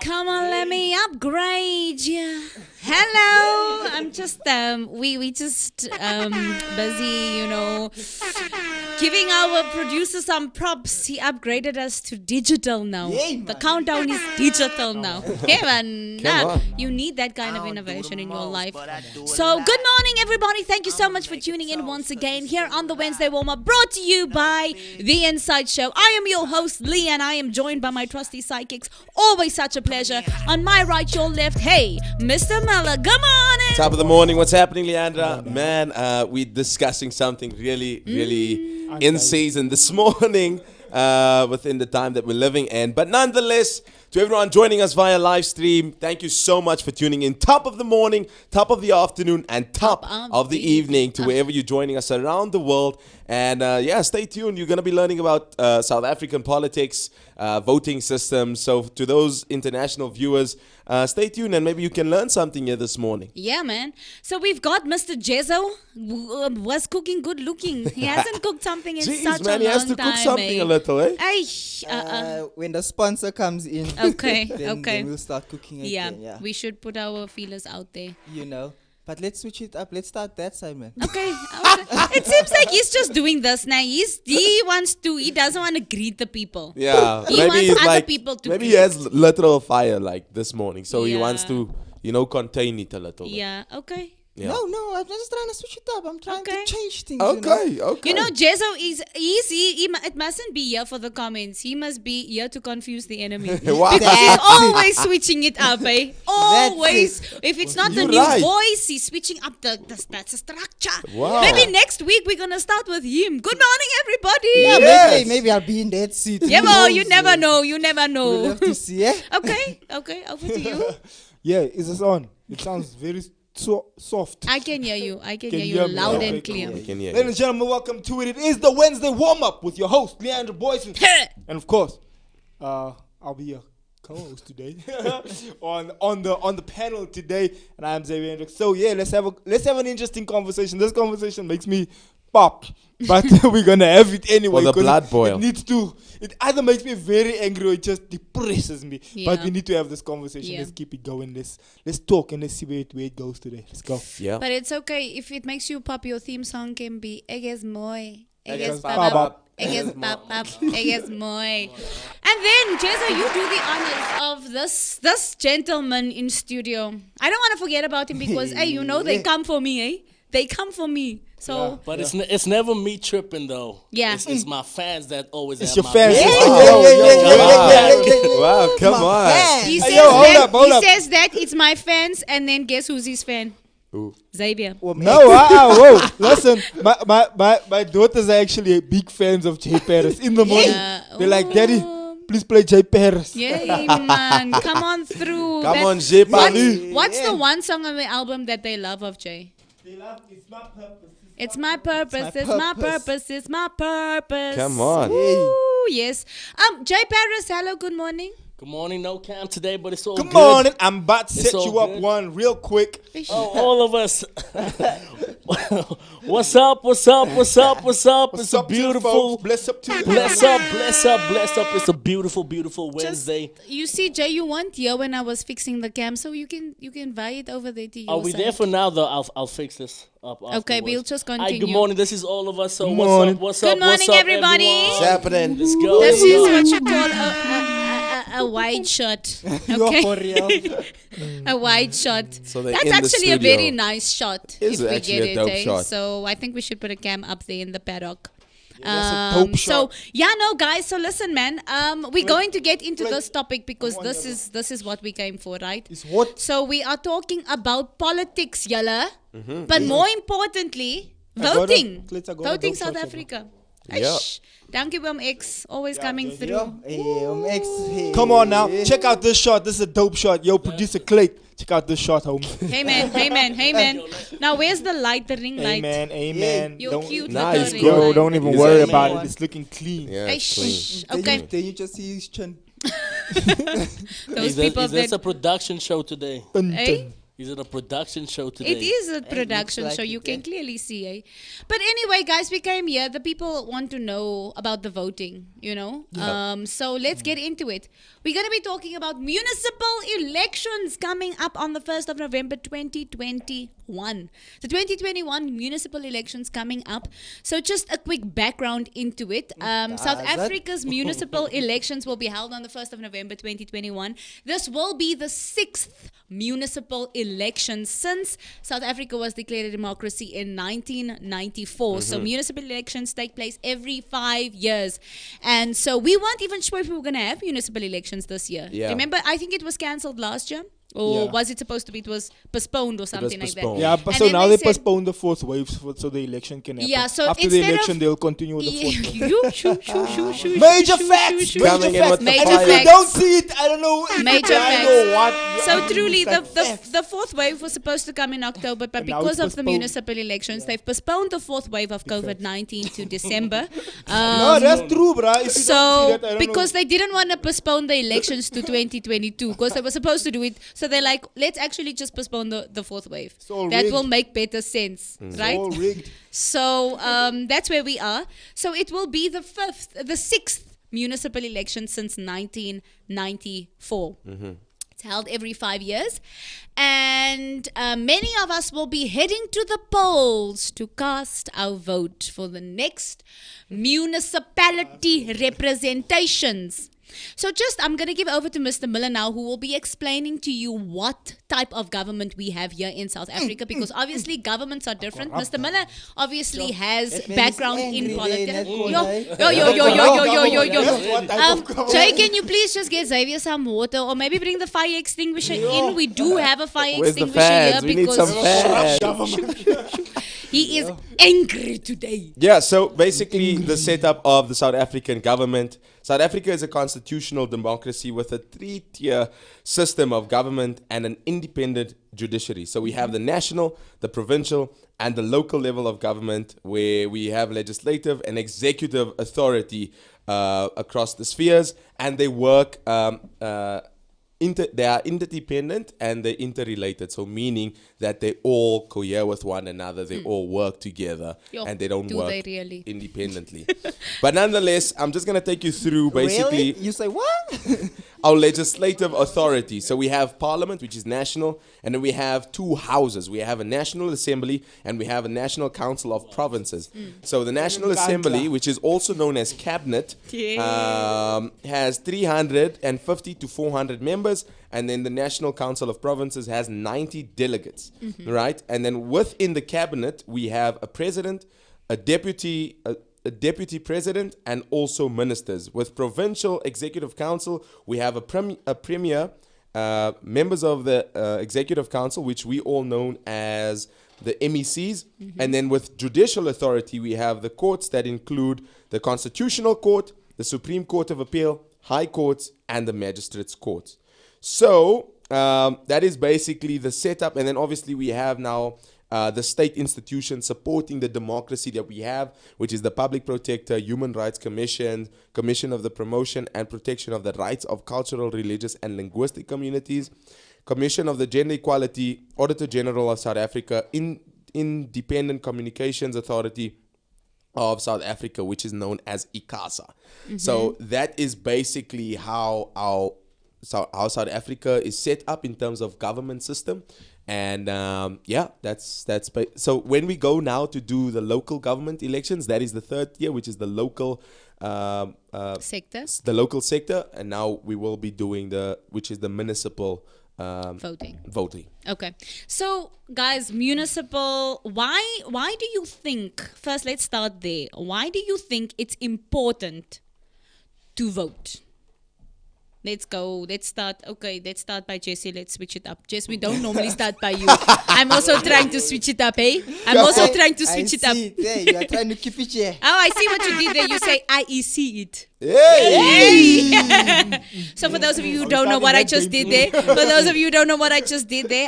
Come on, let me upgrade you. Hello. I'm just we just busy, giving our producer some props. He upgraded us to digital now. Yay, the man. countdown is digital now. Hey, man. Come on. You need that kind of innovation in your life. So, good morning, everybody. Thank you so much for tuning in once again here on the Whensday Warm-up, brought to you by The Inside Show. I am your host, Lee, and I am joined by my trusty sidekicks. Always such a pleasure. On my right, your left, hey, Mr. Miller. Good morning. Top of the morning. What's happening, Leandra? Man, we're discussing something really in season this morning within the time that we're living in. But nonetheless, to everyone joining us via live stream, thank you so much for tuning in. Top of the morning, top of the afternoon, and top of the evening to wherever you're joining us around the world. And stay tuned. You're going to be learning about South African politics, voting systems. So to those international viewers, stay tuned and maybe you can learn something here this morning. Yeah, man. So we've got Mr. Jezo, who was cooking good looking. He hasn't cooked something in Jeez, such man, a he long has to time. cook something a little, eh? When the sponsor comes in, Okay, then we'll start cooking again. Yeah, we should put our feelers out there. But let's switch it up. Let's start that, Simon. Okay. It seems like he's just doing this now. He doesn't want to greet the people. Yeah, He maybe wants he's other like, people to maybe he greet. has literal fire like this morning, so he Yeah. wants to, contain it a little bit. Yeah, okay. Yeah. No, I'm just trying to switch it up. I'm trying Okay. to change things. Okay. Jezo it mustn't be here for the comments. He must be here to confuse the enemy. Wow. Because he's That's always switching it up, eh? Always. it. If it's not the You're new right. voice, he's switching up the structure. Wow. Maybe next week we're going to start with him. Good morning, everybody. Yeah, Yes. maybe I'll be in that seat. Yeah, Who well, knows, you never know. You never We'll know. have to see, eh? Okay, over to you. Yeah, is this on? It sounds very soft. I can hear you. I can Can hear you you hear me? loud Okay, and cool. clear. I can hear Ladies you. and gentlemen, welcome to it. It is the Wednesday Warm-up with your host, Leandra Boyson. And of course, I'll be your co-host today on the panel today, and I'm Xavier Hendricks. So yeah, let's have an interesting conversation. This conversation makes me pop, but we're gonna have it anyway. Or the 'cause blood boil. It either makes me very angry or it just depresses me. Yeah. But we need to have this conversation. Yeah. Let's keep it going. Let's talk and let's see where it goes today. Let's go. Yeah. But it's okay if it makes you pop. Your theme song can be Eges Moy, Eges Eges Pap Pap, Eges Pap Pap, Eges Moy. And then Jezo, you do the honors of this gentleman in studio. I don't want to forget about him because they come for me, eh? They come for me. So But it's never me tripping though. Yeah. It's my fans that always It's have your my fans. back. Wow, come on. he Hey, says yo, hold that up. says that it's my fans, and then guess who's his fan? Ooh. Xavier. No, whoa. Listen, my daughters are actually big fans of Jay Paris. In the morning, they're like, Daddy, please play Jay Paris. Yeah, man, come on through. Come That's- on, Jay Paris. What's the one song on the album that they love of Jay? It's my purpose, it's my purpose, it's my purpose. Come on. Ooh, yes. Jay Paris, hello, good morning. Good morning, no cam today, but it's all Come good. on, I'm about to It's set all you up good. one real quick. Oh, all of us. What's up? It's a up to you, beautiful. folks? Bless up to you. Bless up. It's a beautiful Wednesday. You see, Jay, you weren't here when I was fixing the cam, so you can vie it over there to your Are we side. there for now though? I'll fix this up. Okay, afterwards. we'll just Hi, continue. good morning. This is all of us. So Good what's morning. up? What's Good up? morning, What's up, everybody. everyone? What's happening? Let's go. This let's is go. what you call a wide shot. You're Okay? for real. A wide shot. So they're That's in the actually a studio. very nice shot. It's if we actually get a it, dope eh? shot. So I think we should put a cam up there in the paddock. That's a dope shot. So guys. So listen, man. We're going to get into this topic because Come on, this is what we came for, right? It's what? So we are talking about politics, yalla. But more importantly, I voting. got a Voting dope South shot, Africa. Yeah. Eish. Thank you, X. Always coming yeah. through. Hey. Come on now. Check out this shot. This is a dope shot. Yo, producer Clay. Check out this shot, homie. Hey man. Now where's the light, the ring light? Amen. You're Don't- cute. Nice, with the ring Yo, light. don't even He's worry a about man. it. It's looking clean. Yeah, it's clean. Eish. Okay. Then you just see his chin. Those Is people this that a production show today? eh? Is it a production show today? It is a production like show. it, You can yeah. clearly see. But anyway, guys, we came here. The people want to know about the voting, So let's get into it. We're going to be talking about municipal elections coming up on the 1st of November 2021. The 2021 municipal elections coming up. So just a quick background into it. South that? Africa's municipal elections will be held on the 1st of November 2021. This will be the 6th municipal election since South Africa was declared a democracy in 1994. So municipal elections take place every 5 years. And so we weren't even sure if we were going to have municipal elections this year. Yeah. Remember, I think it was cancelled last year. Or Yeah. was it supposed to be? It was postponed or something like that. postponed. Yeah, but And so then now they said- postpone the fourth wave so the election can happen. Yeah, so after the instead election, of- they'll continue with the fourth wave. Major facts! Coming in with the Major fire. If you facts. don't see it, I don't know. Major I facts. know what. So truly, It's like facts. the fourth wave was supposed to come in October, but And now because it's of the postponed. municipal elections, they've postponed the fourth wave of COVID-19 to December. No, that's true, bruh. If you don't see So, that, I don't because know. they didn't want to postpone the elections to 2022, because they were supposed to do it, so they're like, let's actually just postpone the fourth wave. all That rigged. will make better sense, right? All rigged. So that's where we are. So it will be the sixth municipal election since 1994. It's held every 5 years. And many of us will be heading to the polls to cast our vote for the next municipality representations. So I'm going to give over to Mr. Miller now, who will be explaining to you what type of government we have here in South Africa, because obviously governments are different. Mr. Miller obviously has That man background is in angry politics. there in that Yo, corner, What type of government? Jay, can you please just get Xavier some water, or maybe bring the fire extinguisher in? We do have a fire Where's the extinguisher here fans? We need because some fans. he is angry today. Yeah, so basically the setup of the South African government. South Africa is a constitutional democracy with a 3-tier system of government and an independent judiciary. So we have the national, the provincial, and the local level of government, where we have legislative and executive authority across the spheres, and they work they are interdependent and they're interrelated. So meaning that they all cohere with one another, they all work together, Yo, and they don't do work they really? independently. But nonetheless, I'm just going to take you through basically Really? You say what? our legislative authority. So we have Parliament, which is national, and then we have two houses. We have a National Assembly and we have a National Council of Provinces. So the National Assembly, which is also known as Cabinet, has 350 to 400 members, and then the National Council of Provinces has 90 delegates, right? And then within the Cabinet, we have a president, a deputy president, and also ministers. With provincial executive council, we have a premier, members of the executive council, which we all know as the MECs. And then with judicial authority, we have the courts that include the Constitutional Court, the Supreme Court of Appeal, High Courts, and the Magistrates' Courts. So that is basically the setup. And then obviously we have now the state institutions supporting the democracy that we have, which is the Public Protector, Human Rights Commission, Commission of the Promotion and Protection of the Rights of Cultural, Religious and Linguistic Communities, Commission of the Gender Equality, Auditor General of South Africa, Independent Communications Authority of South Africa, which is known as ICASA. So that is basically how South Africa is set up in terms of government system. And so when we go now to do the local government elections, that is the third tier, which is the local Sector the local sector, and now we will be doing which is the municipal voting. Okay. So, guys, municipal, why do you think, first let's start there, why do you think it's important to vote? Let's go. Let's start by Jesse. Let's switch it up. Jess, we don't normally start by you. I'm also trying to switch it up, eh? I'm also trying to switch it up. There, you are trying to keep it here. Oh, I see what you did there. You say, I see it. Hey! So for those of you who don't know what I just did there,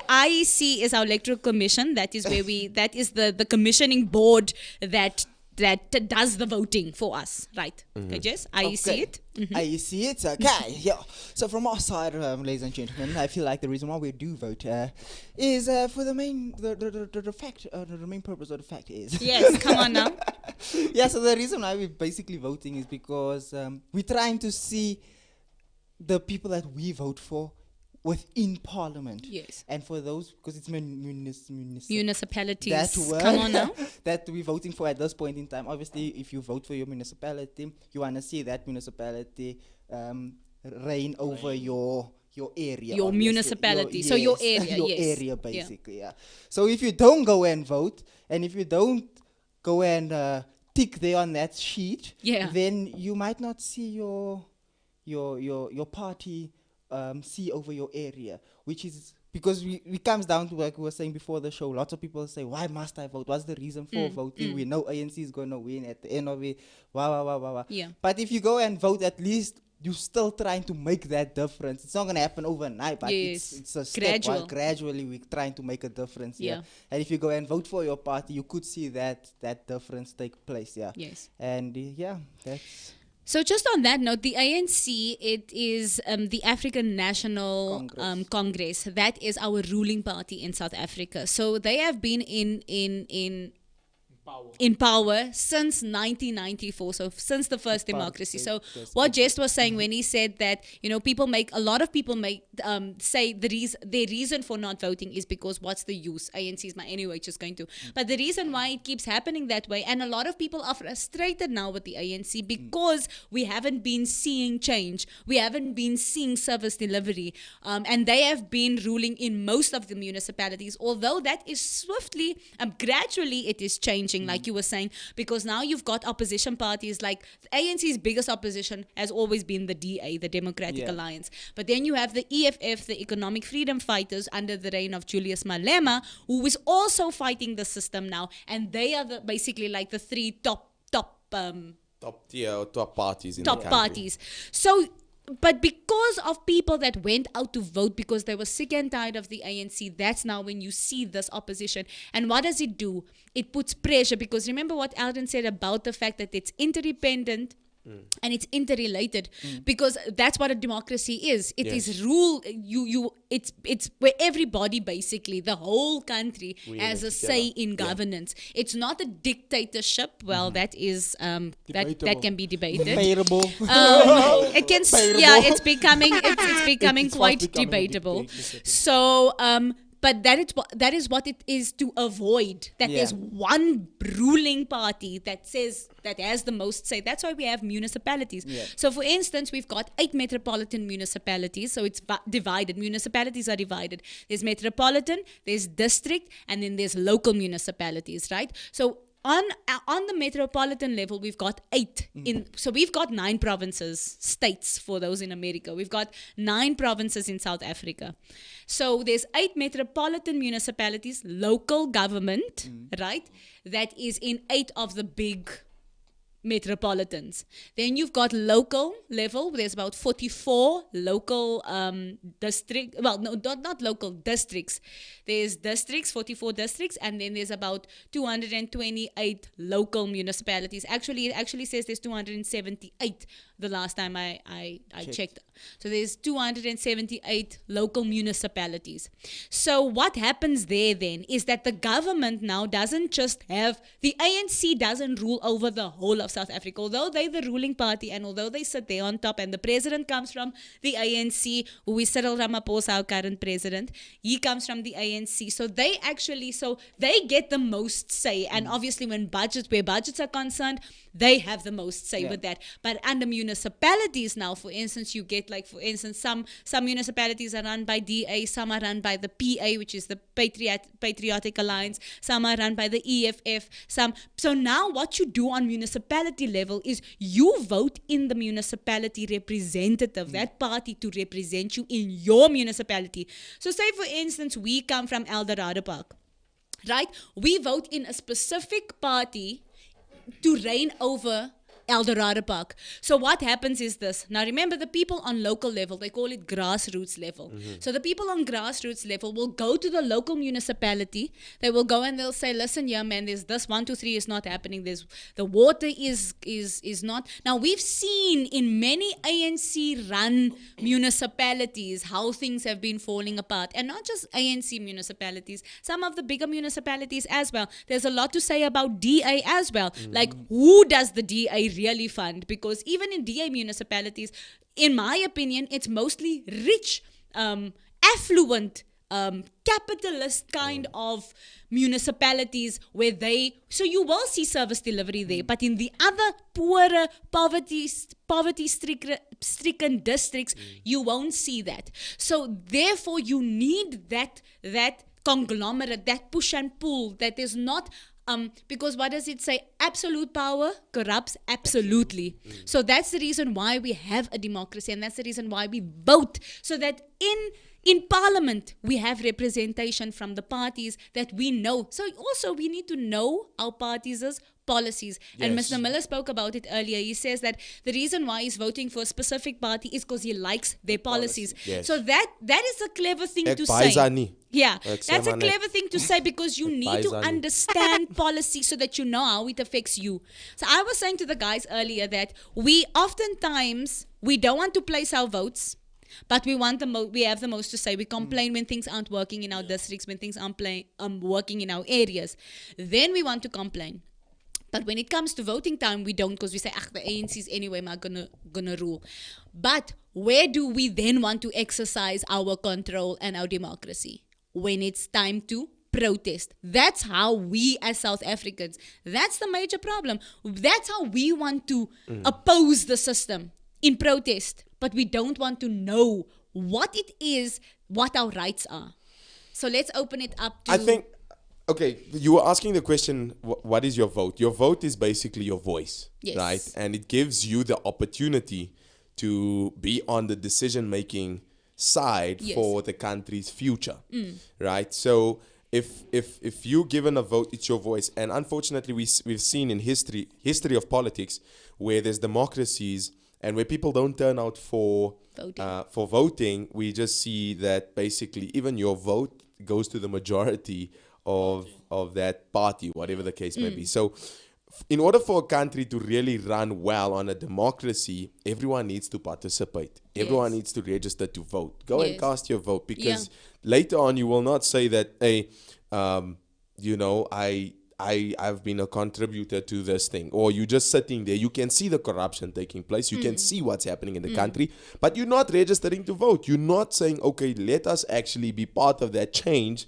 IEC is our electoral commission. That is the commissioning board that does the voting for us, right? Okay, Jess, you see it? You see it? Okay, yeah. So from our side, ladies and gentlemen, I feel like the reason why we do vote is for the main the main purpose of the fact is. Yes, come on now. Yeah, so the reason why we're basically voting is because we're trying to see the people that we vote for within Parliament. Yes. And for those, because it's Municipalities. that word Come on now. that we're voting for at this point in time. Obviously, if you vote for your municipality, you want to see that municipality reign over your area. Your obviously. municipality. So your area, your yes. area, basically, yeah. So if you don't go and vote, and if you don't go and tick there on that sheet, then you might not see your party see over your area, which is because it comes down to, like we were saying before the show, lots of people say, why must I vote? What's the reason for voting? We know ANC is going to win at the end of it. Wow. Yeah. But if you go and vote, at least you're still trying to make that difference. It's not going to happen overnight, but it's a step. Gradually, we're trying to make a difference. Yeah. And if you go and vote for your party, you could see that difference take place. Yeah. Yes. And that's... So just on that note, the ANC, it is the African National Congress. That is our ruling party in South Africa. So they have been in power since 1994, so since the first democracy. So what Jess was saying when he said that, a lot of people say their reason for not voting is because what's the use? ANC is anyway just going to. But the reason why it keeps happening that way, and a lot of people are frustrated now with the ANC because we haven't been seeing change. We haven't been seeing service delivery. And they have been ruling in most of the municipalities, although that is swiftly, gradually it is changing. Like you were saying, because now you've got opposition parties, like the ANC's biggest opposition has always been the DA, the Democratic Alliance. But then you have the EFF, the Economic Freedom Fighters, under the reign of Julius Malema, who is also fighting the system now. And they are basically like the three top tier or top parties in the country. Parties. So, but because of people that went out to vote because they were sick and tired of the ANC, that's now when you see this opposition. And what does it do? It puts pressure, because remember what Alden said about the fact that it's interdependent and it's interrelated, because that's what a democracy is. It is rule. It's where everybody, basically the whole country, has a say in governance. It's not a dictatorship. Well, that is that can be debated. Debatable. It can. It's becoming quite debatable. So. But that is what it is to avoid. That there's one ruling party that has the most say. That's why we have municipalities. Yeah. So, for instance, we've got 8 metropolitan municipalities. So it's divided. Municipalities are divided. There's metropolitan, there's district, and then there's local municipalities, right? So on the metropolitan level, we've got 8. So we've got 9 provinces, states for those in America. We've got 9 provinces in South Africa. So there's 8 metropolitan municipalities, local government, right? That is in 8 of the big metropolitans. Then you've got local level. There's about 44 local districts. Well, no, not local districts. There's districts, 44 districts, and then there's about 228 local municipalities. Actually, it actually says there's 278 the last time I checked. So there's 278 local municipalities. So what happens there then is that the government now doesn't just have, the ANC doesn't rule over the whole of South Africa, although they're the ruling party and although they sit there on top, and the president comes from the ANC, who is Cyril Ramaphosa, our current president. He comes from the ANC. So they get the most say, and obviously where budgets are concerned, they have the most say with that. But under municipalities now, for instance, you get, like, for instance, some municipalities are run by DA, some are run by the PA, which is the Patriotic Alliance, some are run by the EFF, so now what you do on municipality level is you vote in the municipality representative, that party to represent you in your municipality. So say, for instance, we come from Eldorado Park, right? We vote in a specific party to reign over Eldorado Park. So what happens is this. Now remember, the people on local level, they call it grassroots level. So the people on grassroots level will go to the local municipality. They will go and they'll say, listen, yeah, man, there's this 1, 2, 3 is not happening. There's the water is not. Now we've seen in many ANC run municipalities how things have been falling apart, and not just ANC municipalities, some of the bigger municipalities as well. There's a lot to say about DA as well. Like, who does the DA really fund? Because even in DA municipalities, in my opinion, it's mostly rich, affluent, capitalist kind of municipalities where so you will see service delivery there, but in the other poorer, poverty-stricken districts, you won't see that. So therefore, you need that conglomerate, that push and pull, that is not because what does it say? Absolute power corrupts absolutely. So that's the reason why we have a democracy, and that's the reason why we vote, so that in parliament we have representation from the parties that we know. So also we need to know our parties' policies. Yes. And Mr. Miller spoke about it earlier. He says that the reason why he's voting for a specific party is because he likes their policies. Yes. So that is a clever thing to say. Yeah, that's a clever thing to say, because you need to understand policy so that you know how it affects you. So I was saying to the guys earlier that we oftentimes, we don't want to place our votes, but we want we have the most to say. We complain when things aren't working in our districts, when things aren't working in our areas. Then we want to complain. But when it comes to voting time, we don't, because we say, the ANC's anyway, not gonna rule. But where do we then want to exercise our control and our democracy? When it's time to protest. That's how we as South Africans, that's the major problem. That's how we want to oppose the system, in protest. But we don't want to know what it is, what our rights are. So let's open it up to... I think, okay, you were asking the question, what is your vote? Your vote is basically your voice, right? And it gives you the opportunity to be on the decision-making side for the country's future, right? So if you're given a vote, it's your voice. And unfortunately, we've seen in history of politics where there's democracies and where people don't turn out for voting, we just see that basically even your vote goes to the majority of that party, whatever the case may be. So in order for a country to really run well on a democracy, everyone needs to participate. Everyone needs to register to vote. Go and cast your vote, because later on you will not say that, hey, I've been a contributor to this thing, or you're just sitting there. You can see the corruption taking place. You can see what's happening in the country, but you're not registering to vote. You're not saying, okay, let us actually be part of that change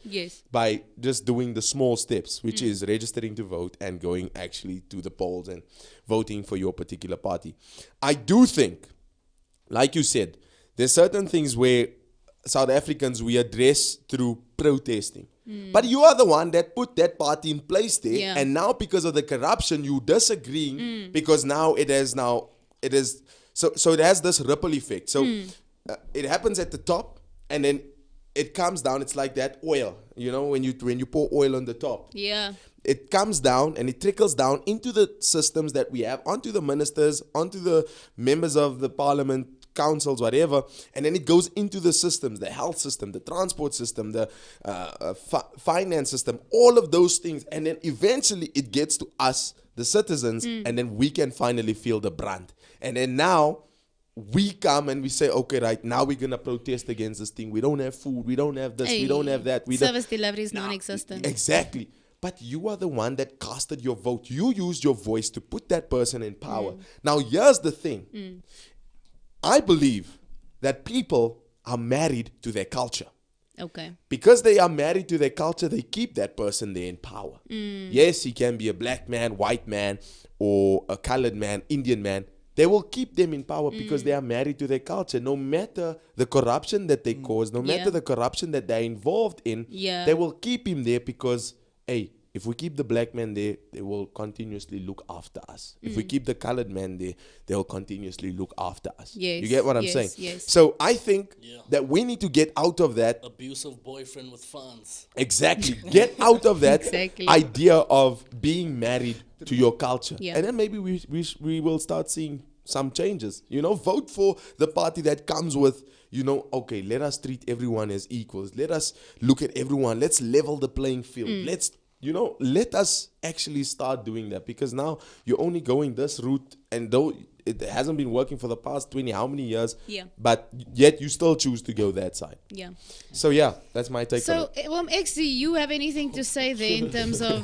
by just doing the small steps, which is registering to vote and going actually to the polls and voting for your particular party. I do think, like you said, there's certain things where South Africans, we address through protesting. But you are the one that put that party in place there, and now because of the corruption, you disagreeing because now it has so it has this ripple effect. So it happens at the top, and then it comes down. It's like that oil, when you pour oil on the top. Yeah. It comes down and it trickles down into the systems that we have, onto the ministers, onto the members of the parliament, councils, whatever, and then it goes into the systems, the health system, the transport system, the finance system, all of those things, and then eventually it gets to us, the citizens, and then we can finally feel the brunt. And then now we come and we say, okay, right, now we're going to protest against this thing. We don't have food, we don't have this, we don't have that. Service delivery is non-existent. Exactly. But you are the one that casted your vote. You used your voice to put that person in power. Now, here's the thing. I believe that people are married to their culture. Okay. Because they are married to their culture, they keep that person there in power. Yes, he can be a black man, white man, or a colored man, Indian man. They will keep them in power because they are married to their culture. No matter the corruption that they cause, no matter the corruption that they're involved in, they will keep him there because, hey, if we keep the black man there, they will continuously look after us. If we keep the colored man there, they'll continuously look after us. Yes, You get what I'm saying? yes. So I think that we need to get out of that. Abusive boyfriend with funds. Exactly. Get out of that Exactly. idea of being married to your culture. Yeah. And then maybe we will start seeing some changes. Vote for the party that comes with, okay, let us treat everyone as equals. Let us look at everyone. Let's level the playing field. Let's, let us actually start doing that, because now you're only going this route, and though it hasn't been working for the past 20 how many years, but yet you still choose to go that side. Yeah. So yeah, that's my take on it. So, X, do you have anything to say there in terms of?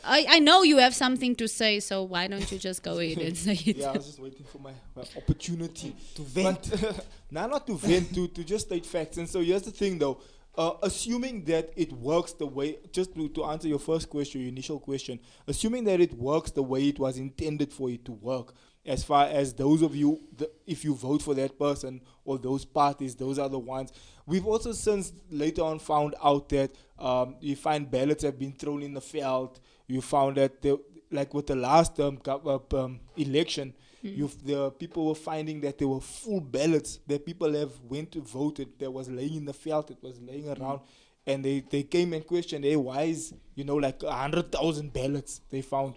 I know you have something to say, so why don't you just go ahead and say it? Yeah, I was just waiting for my opportunity to vent. Not to vent, to just state facts. And so here's the thing, though. Assuming that it works the way, just to answer your first question, your initial question, assuming that it works the way it was intended for it to work, as far as those of you, if you vote for that person or those parties, those are the ones. We've also since later on found out that you find ballots have been thrown in the field. You found that, like with the last election, the people were finding that there were full ballots that people have went to voted that was laying in the field, it was laying around, and they came and questioned, hey, why is like 100,000 ballots they found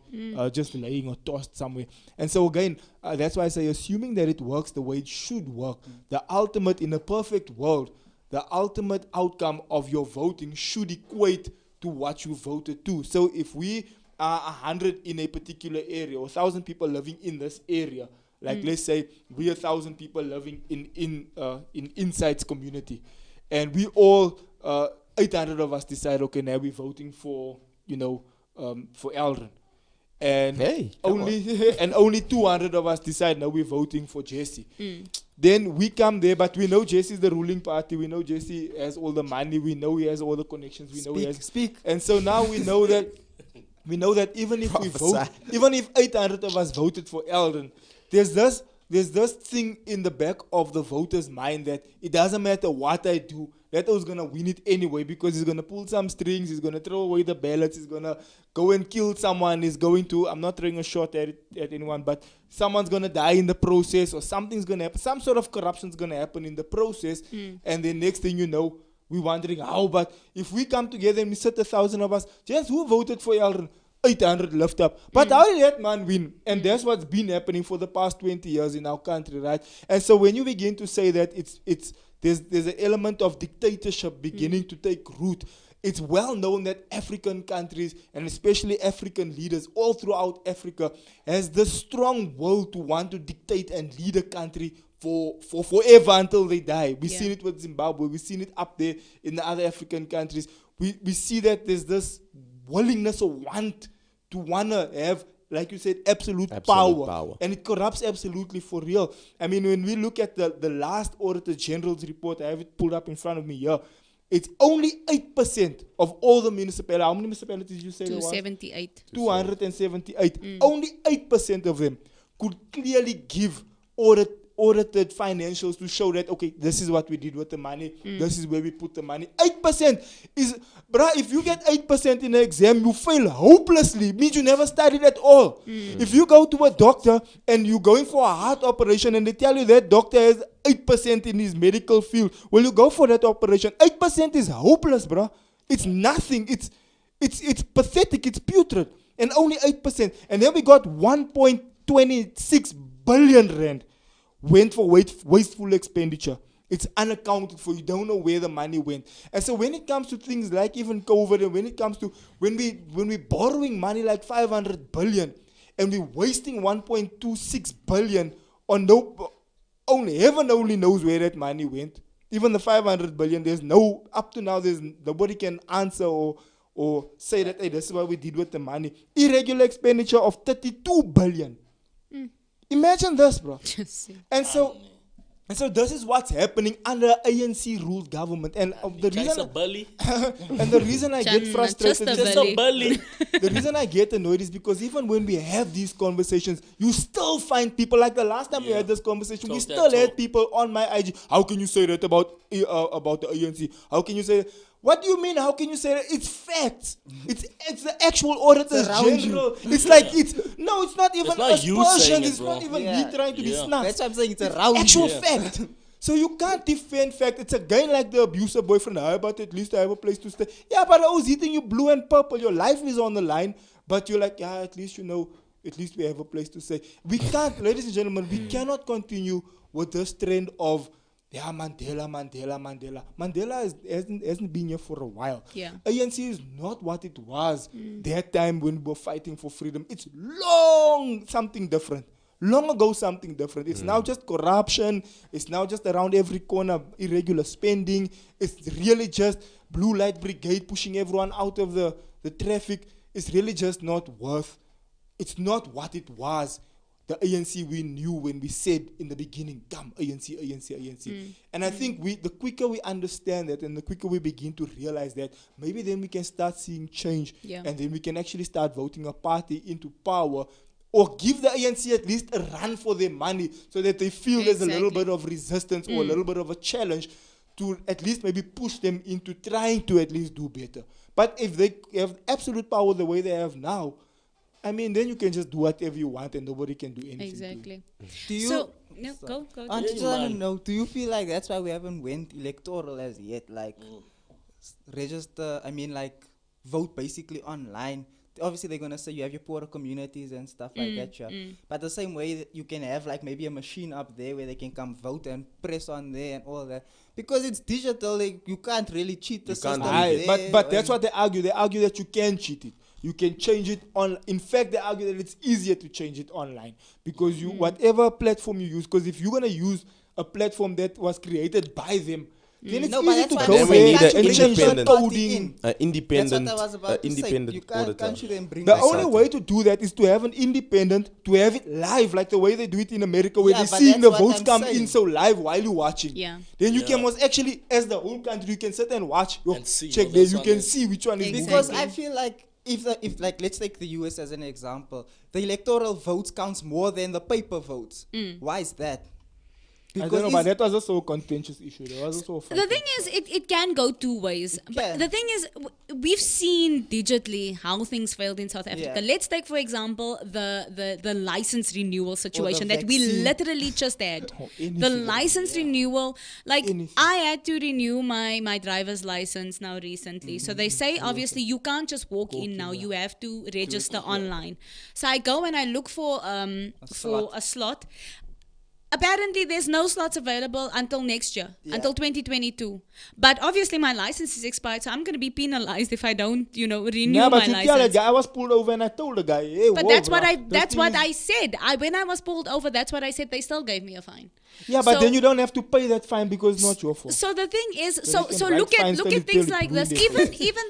just laying or tossed somewhere. And so again, that's why I say, assuming that it works the way it should work, the ultimate, in a perfect world, the ultimate outcome of your voting should equate to what you voted to. So if we are 100 in a particular area, or 1,000 people living in this area, like let's say we 1,000 people living in Insights community, and we all 800 of us decide, okay, now we're voting for for Eldrin, and only 200 of us decide now we're voting for Jesse. Then we come there, but we know Jesse's the ruling party. We know Jesse has all the money. We know he has all the connections. We know he has. And so now we know that. We know that even if we vote, even if 800 of us voted for Eldon, there's this thing in the back of the voter's mind that it doesn't matter what I do, that was going to win it anyway, because he's going to pull some strings, he's going to throw away the ballots, he's going to go and kill someone, he's going to, I'm not throwing a shot at anyone, but someone's going to die in the process, or something's going to happen, some sort of corruption's going to happen in the process, and then next thing you know, we're wondering how. But if we come together and we sit 1,000 of us, just who voted for Eldon? 800 lift up. But how did that man win? And that's what's been happening for the past 20 years in our country, right? And so when you begin to say that there's an element of dictatorship beginning to take root, it's well known that African countries, and especially African leaders all throughout Africa, has this strong will to want to dictate and lead a country for forever until they die. We've seen it with Zimbabwe. We've seen it up there in the other African countries. We see that there's this willingness or want to have, like you said, absolute power. And it corrupts absolutely for real. I mean, when we look at the last Auditor General's report, I have it pulled up in front of me here, it's only 8% of all the municipalities. How many municipalities did you say there was? 278. 278. Only 8% of them could clearly give audited financials to show that, okay, this is what we did with the money, this is where we put the money. 8% is, bruh, if you get 8% in an exam, you fail hopelessly. It means you never studied at all. If you go to a doctor and you're going for a heart operation and they tell you that doctor has 8% in his medical field, will you go for that operation? 8% is hopeless, bruh. It's nothing. It's pathetic. It's putrid. And only 8%. And then we got 1.26 billion rand went for wasteful expenditure. It's unaccounted for. You don't know where the money went. And so when it comes to things like even COVID, and when it comes to when we're borrowing money like 500 billion and we're wasting 1.26 billion on only heaven only knows where that money went. Even the 500 billion, up to now there's nobody can answer or say that, hey, this is what we did with the money. Irregular expenditure of 32 billion. Imagine this, bro. And so this is what's happening under ANC ruled government. And the reason I get frustrated, the reason I get annoyed is because even when we have these conversations, you still find people, like the last time we had this conversation, we still had people on my IG. How can you say that about the ANC? How can you say that? What do you mean? How can you say that? It's facts. It's the actual auditors general. It's like it's not even It's not you aspersion. saying it, It's not bro. even me trying to be snarky. That's what I'm saying. It's around Actual you. fact. So you can't defend fact. It's again like the abusive boyfriend. But at least I have a place to stay. Yeah, but I was eating you blue and purple. Your life is on the line. But you're like, yeah, at least at least we have a place to stay. We can't, ladies and gentlemen, we cannot continue with this trend of Mandela. Mandela hasn't been here for a while. Yeah. ANC is not what it was that time when we were fighting for freedom. It's long ago something different. It's now just corruption. It's now just around every corner, irregular spending. It's really just blue light brigade pushing everyone out of the traffic. It's really just not it's not what it was. The ANC we knew when we said in the beginning, come, ANC. And I think the quicker we understand that and the quicker we begin to realize that, maybe then we can start seeing change. Yeah. And then we can actually start voting a party into power or give the ANC at least a run for their money so that they feel there's a little bit of resistance or a little bit of a challenge to at least maybe push them into trying to at least do better. But if they have absolute power the way they have now, I mean, then you can just do whatever you want and nobody can do anything. Exactly. Do you? Go. I just want to know, do you feel like that's why we haven't went electoral as yet? Like, register, vote basically online. Obviously, they're going to say you have your poorer communities and stuff like that, yeah. But the same way that you can have, like, maybe a machine up there where they can come vote and press on there and all that. Because it's digital, you can't really cheat the system. But that's what they argue. They argue that you can cheat it. You can change it on. In fact, they argue that it's easier to change it online because whatever platform you use. Because if you're gonna use a platform that was created by them, then it's easy to go there and change the coding. Independent. That's what I was about to say. You can't then bring the only way to do that is to have an independent, to have it live, like the way they do it in America, where they're seeing the votes come in so live while you're watching. Yeah. Then you can most actually, as the whole country, you can sit and watch. Check there. You can see which one is because I feel like. If let's take the US as an example, the electoral votes counts more than the paper votes. Why is that? Because I don't know, but that was also a contentious issue. There was also the thing is, it can go two ways. But the thing is, we've seen digitally how things failed in South Africa. Yeah. Let's take, for example, the license renewal situation that we literally just had. The license renewal, like I had to renew my driver's license now recently. So they say, obviously, you can't just walk in now. You have to register online. So I go and I look for a slot. Apparently, there's no slots available until next year, until 2022. But obviously, my license is expired, so I'm going to be penalized if I don't, renew my license. Tell a guy, I was pulled over and I told the guy, hey, but that's what I said. When I was pulled over, that's what I said. They still gave me a fine. Yeah, but then you don't have to pay that fine because it's not your fault. So the thing is, so look at things like this. Even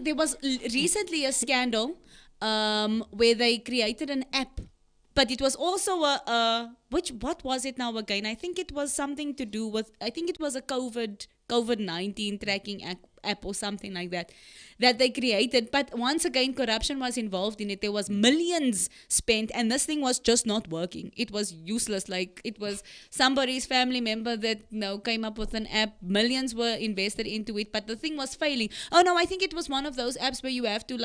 there was recently a scandal where they created an app. But it was also what was it now again? I think it was something to do with, I think it was a COVID-19 tracking app or something like that they created. But once again, corruption was involved in it. There was millions spent and this thing was just not working. It was useless. Like it was somebody's family member that came up with an app. Millions were invested into it, but the thing was failing. Oh no, I think it was one of those apps where you have to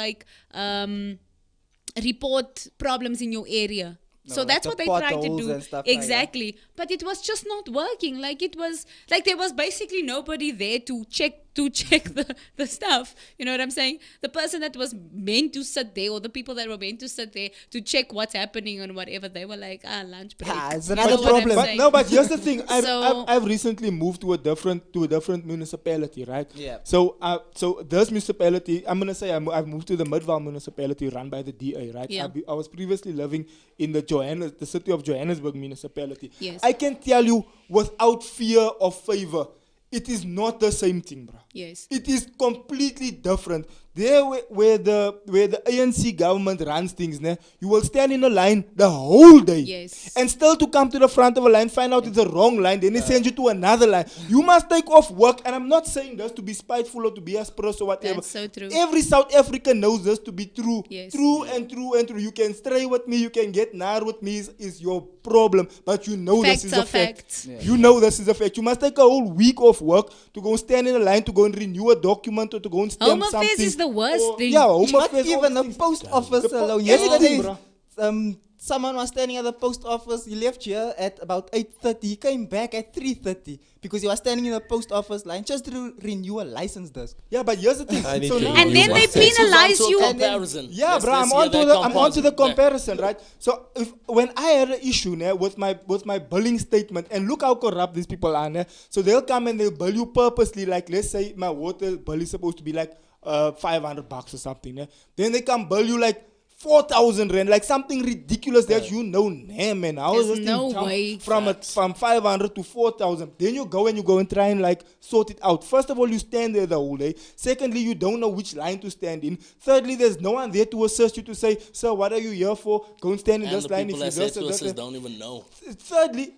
report problems in your area. So that's what they tried to do. Exactly. Like but it was just not working. Like it was like there was basically nobody there to check the stuff. You know what I'm saying? The person that was meant to sit there, or the people that were meant to sit there to check what's happening and whatever, they were like, lunch break. It's another problem. But here's the thing. I've recently moved to a different municipality, right? Yeah. So this municipality, I'm gonna say I've moved to the Midvaal municipality run by the DA, right? Yeah. I was previously living in the city of Johannesburg municipality. Yes. I can tell you without fear or favor, it is not the same thing, bro. Yes. It is completely different. There where the ANC government runs things, you will stand in a line the whole day. Yes. And still to come to the front of a line, find out it's the wrong line, then they send you to another line. You must take off work, and I'm not saying this to be spiteful or to be asperous or whatever. That's so true. Every South African knows this to be true. Yes. True and true and true. You can stray with me, you can get nar with me, is your problem. But this is a fact. Facts. Yeah. You know this is a fact. You must take a whole week off work to go stand in a line to go go and renew a document or to go and stamp Home something. Affairs is the worst thing. Yeah, Home Not Affairs. even all the these post office alone. anything, Yesterday, bruh. someone was standing at the post office. He left here at about 8:30. He came back at 3:30 because he was standing in the post office line just to renew a license desk. Yeah, but here's the thing. I need So to now, And then they penalize you. Comparison. yeah, Let's- bro, let's I'm hear onto that the I'm onto the comparison. comparison, right? So if when I had an issue with my billing statement, and look how corrupt these people are, né? So they'll come and they'll bill you purposely, like let's say my water bill is supposed to be like $500 or something, né? Then they come bill you like 4,000 rand, like something ridiculous that you know, nah, man. How is There's this no thing jump way. from 500 to 4,000? Then you go and try and like sort it out. First of all, you stand there the whole day. Secondly, you don't know which line to stand in. Thirdly, there's no one there to assist you to say, sir, what are you here for? Go and stand in And this the line. people If that you say to this, us don't even know.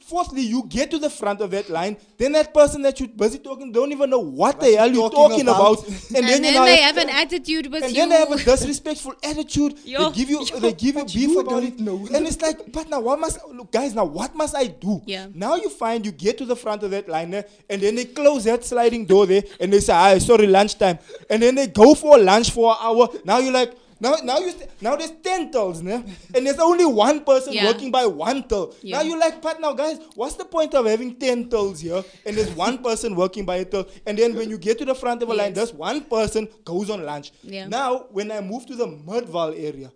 Fourthly, you get to the front of that line. Then that person that you're busy talking don't even know what the hell you're talking about. And then you know, they have an attitude with and you. then they have a disrespectful attitude. Yo, They give you beef you about don't it. know. And it's like, but now what must look, guys? Now what must I do? Yeah. Now you find you get to the front of that line, and then they close that sliding door there, and they say, "Ah, sorry, lunchtime." And then they go for lunch for an hour. Now you're like. Now there's 10 tills, and there's only one person Yeah. working by one till. Yeah. Now you're like, but now guys, what's the point of having 10 tills here and there's one person working by a till? And then when you get to the front of a line, Yes. there's one person goes on lunch. Yeah. Now when I move to the Mudval area,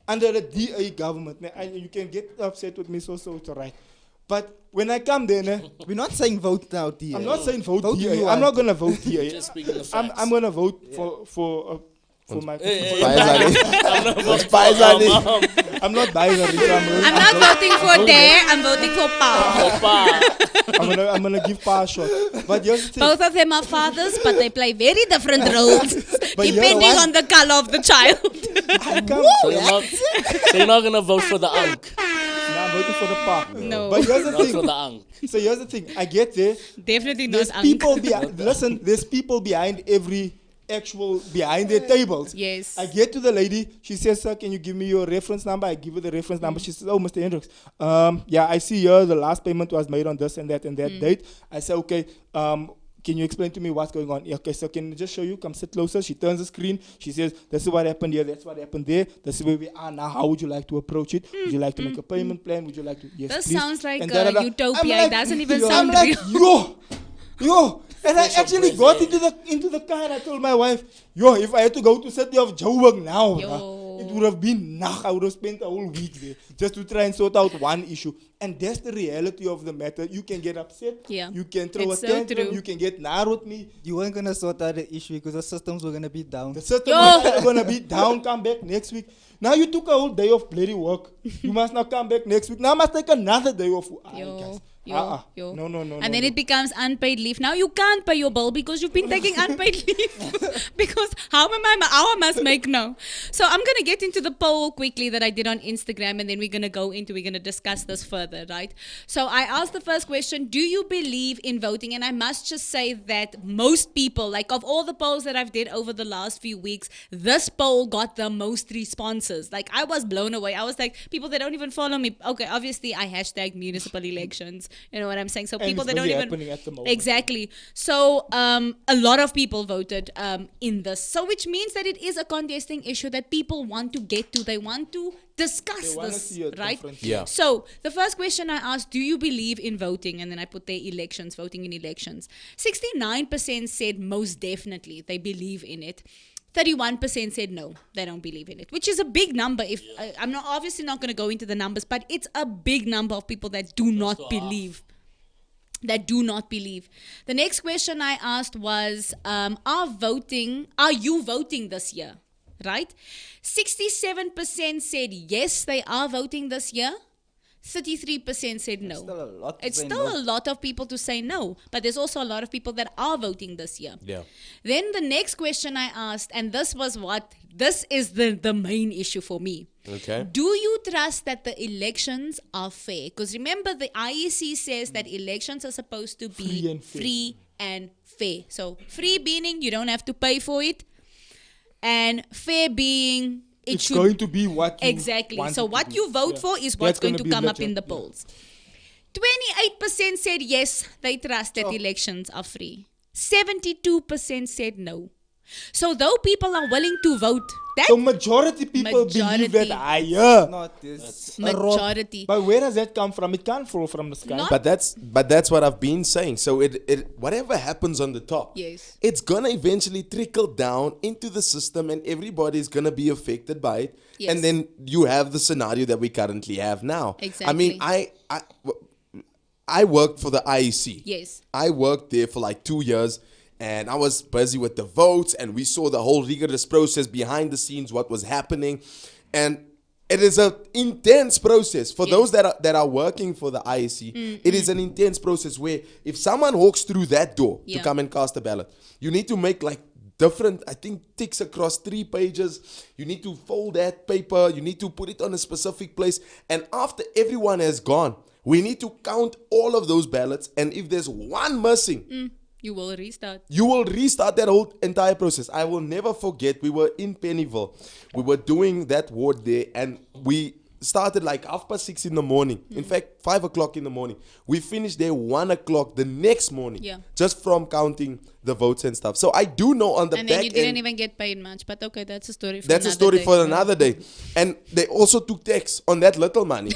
under the DA government, and you can get upset with me, so it's alright. But when I come there, We're not saying vote now, dear. I'm not saying vote Vote who DA. you I'm want. not gonna vote DA. Just speaking the I'm facts. gonna vote for my. I'm not buying a I'm not voting for Dare, I'm voting for Pa. I'm gonna give Pa a shot. But here's the thing. Both of them are fathers, but they play very different roles But you know depending what? on the color of the child. I can't. So you're not gonna vote for the unk. Nah, I'm voting for the Pa. No. But here's the Not for thing. the unk. So here's the thing. I get there. Definitely not There's uncle. people behind. Listen, there's people behind every actual behind their tables. Yes. I get to the lady. She says, "Sir, can you give me your reference number?" I give her the reference number. She says, "Oh, Mr. Hendricks, yeah, I see here the last payment was made on this and that date." I say, "Okay, can you explain to me what's going on?" Yeah, okay, so can I just show you? Come sit closer. She turns the screen. She says, "This is what happened here. That's what happened there. This is where we are now. How would you like to approach it? Would you like to make a payment plan? Would you like to?" Yes, This please. sounds like And a da-da-da. utopia. I'm It doesn't even I'm sound like, real. yo. And I actually got into the car and I told my wife, yo, if I had to go to City of Joburg now, Yo. it would have been I would have spent a whole week there just to try and sort out one issue. And that's the reality of the matter. You can get upset. Yeah. You can throw It's a so tantrum. true. You can get mad with me. You weren't gonna sort out the issue because the systems were gonna be down. The system Yo. is going to be down. Come back next week. Now you took a whole day of bloody work. You must now come back next week. Now I must take another day off. Yo. No. And then it becomes unpaid leave. Now you can't pay your bill because you've been taking unpaid leave. Because how I must make no. So I'm gonna get into the poll quickly that I did on Instagram, and then we're gonna discuss this further, right? So I asked the first question: do you believe in voting? And I must just say that most people, like of all the polls that I've did over the last few weeks, this poll got the most responses. Like I was blown away. I was like, people that don't even follow me. Okay, obviously I hashtag municipal elections. You know what I'm saying? So And people it's that don't really even happening at the moment. exactly. So a lot of people voted in this. So which means that it is a contesting issue that people want to get to. They want to discuss They wanna this, see a right? difference. Yeah. So the first question I asked: do you believe in voting? And then I put their elections, voting in elections. 69% said most definitely they believe in it. 31% said no, they don't believe in it, which is a big number. If I'm not obviously not going to go into the numbers, but it's a big number of people that do not believe. That do not believe. The next question I asked was, are you voting this year? Right? 67% said yes, they are voting this year. 33% said no. Still a lot to It's say still no. a lot of people to say no, but there's also a lot of people that are voting this year. Yeah. Then the next question I asked, and this is the main issue for me. Okay. Do you trust that the elections are fair? Because remember, the IEC says that elections are supposed to be free and fair. So free meaning you don't have to pay for it, and fair being It's going to be what you exactly. want So it to what be. you vote Yeah. for is That's what's going gonna to be come up legit, in the yeah. polls. 28% said yes, they trust that elections are free. 72% said no. So though people are willing to vote, that So majority people believe that higher. Not this. majority. But where does that come from? It can't fall from the sky. Not- But that's what I've been saying. So it whatever happens on the top, Yes. it's gonna eventually trickle down into the system, and everybody's gonna be affected by it. Yes. And then you have the scenario that we currently have now. I mean, Exactly. I worked for the IEC. Yes. I worked there for like 2 years, and I was busy with the votes, and we saw the whole rigorous process behind the scenes, what was happening, and it is an intense process for those that are working for the IEC. It is an intense process where if someone walks through that door to come and cast a ballot, you need to make like different, I think, ticks across 3 pages. You need to fold that paper. You need to put it on a specific place, and after everyone has gone, we need to count all of those ballots, and if there's one missing, You will restart. you will restart that whole entire process. I will never forget, we were in Pennyville. We were doing that ward there, and we started like 6:30 in the morning. In fact, 5 o'clock in the morning. We finished there 1 o'clock the next morning. Yeah. Just from counting the votes and stuff. So I do know on the And back then you didn't end, even get paid much. But okay, that's a story for that's a another story day. for another day. And they also took tax on that little money.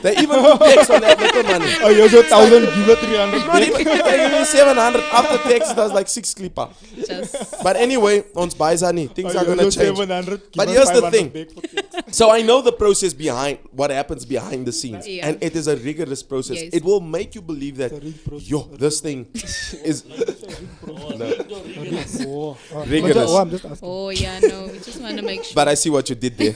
They even took tax on that little money. Oh, here's 1,000, give it 300. Not even, they gave me 700 after tax. It was like 6 clipper. Just But anyway, ons Baizani, things are gonna change. 700, But give here's us the 500 thing. back for tax. So I know the process behind what happens behind the scenes, Yeah. and it is a rigorous process. Yes. It will make you believe that, this thing is Oh, rigorous. I'm just asking. oh yeah, no, we just want to make sure. But I see what you did there.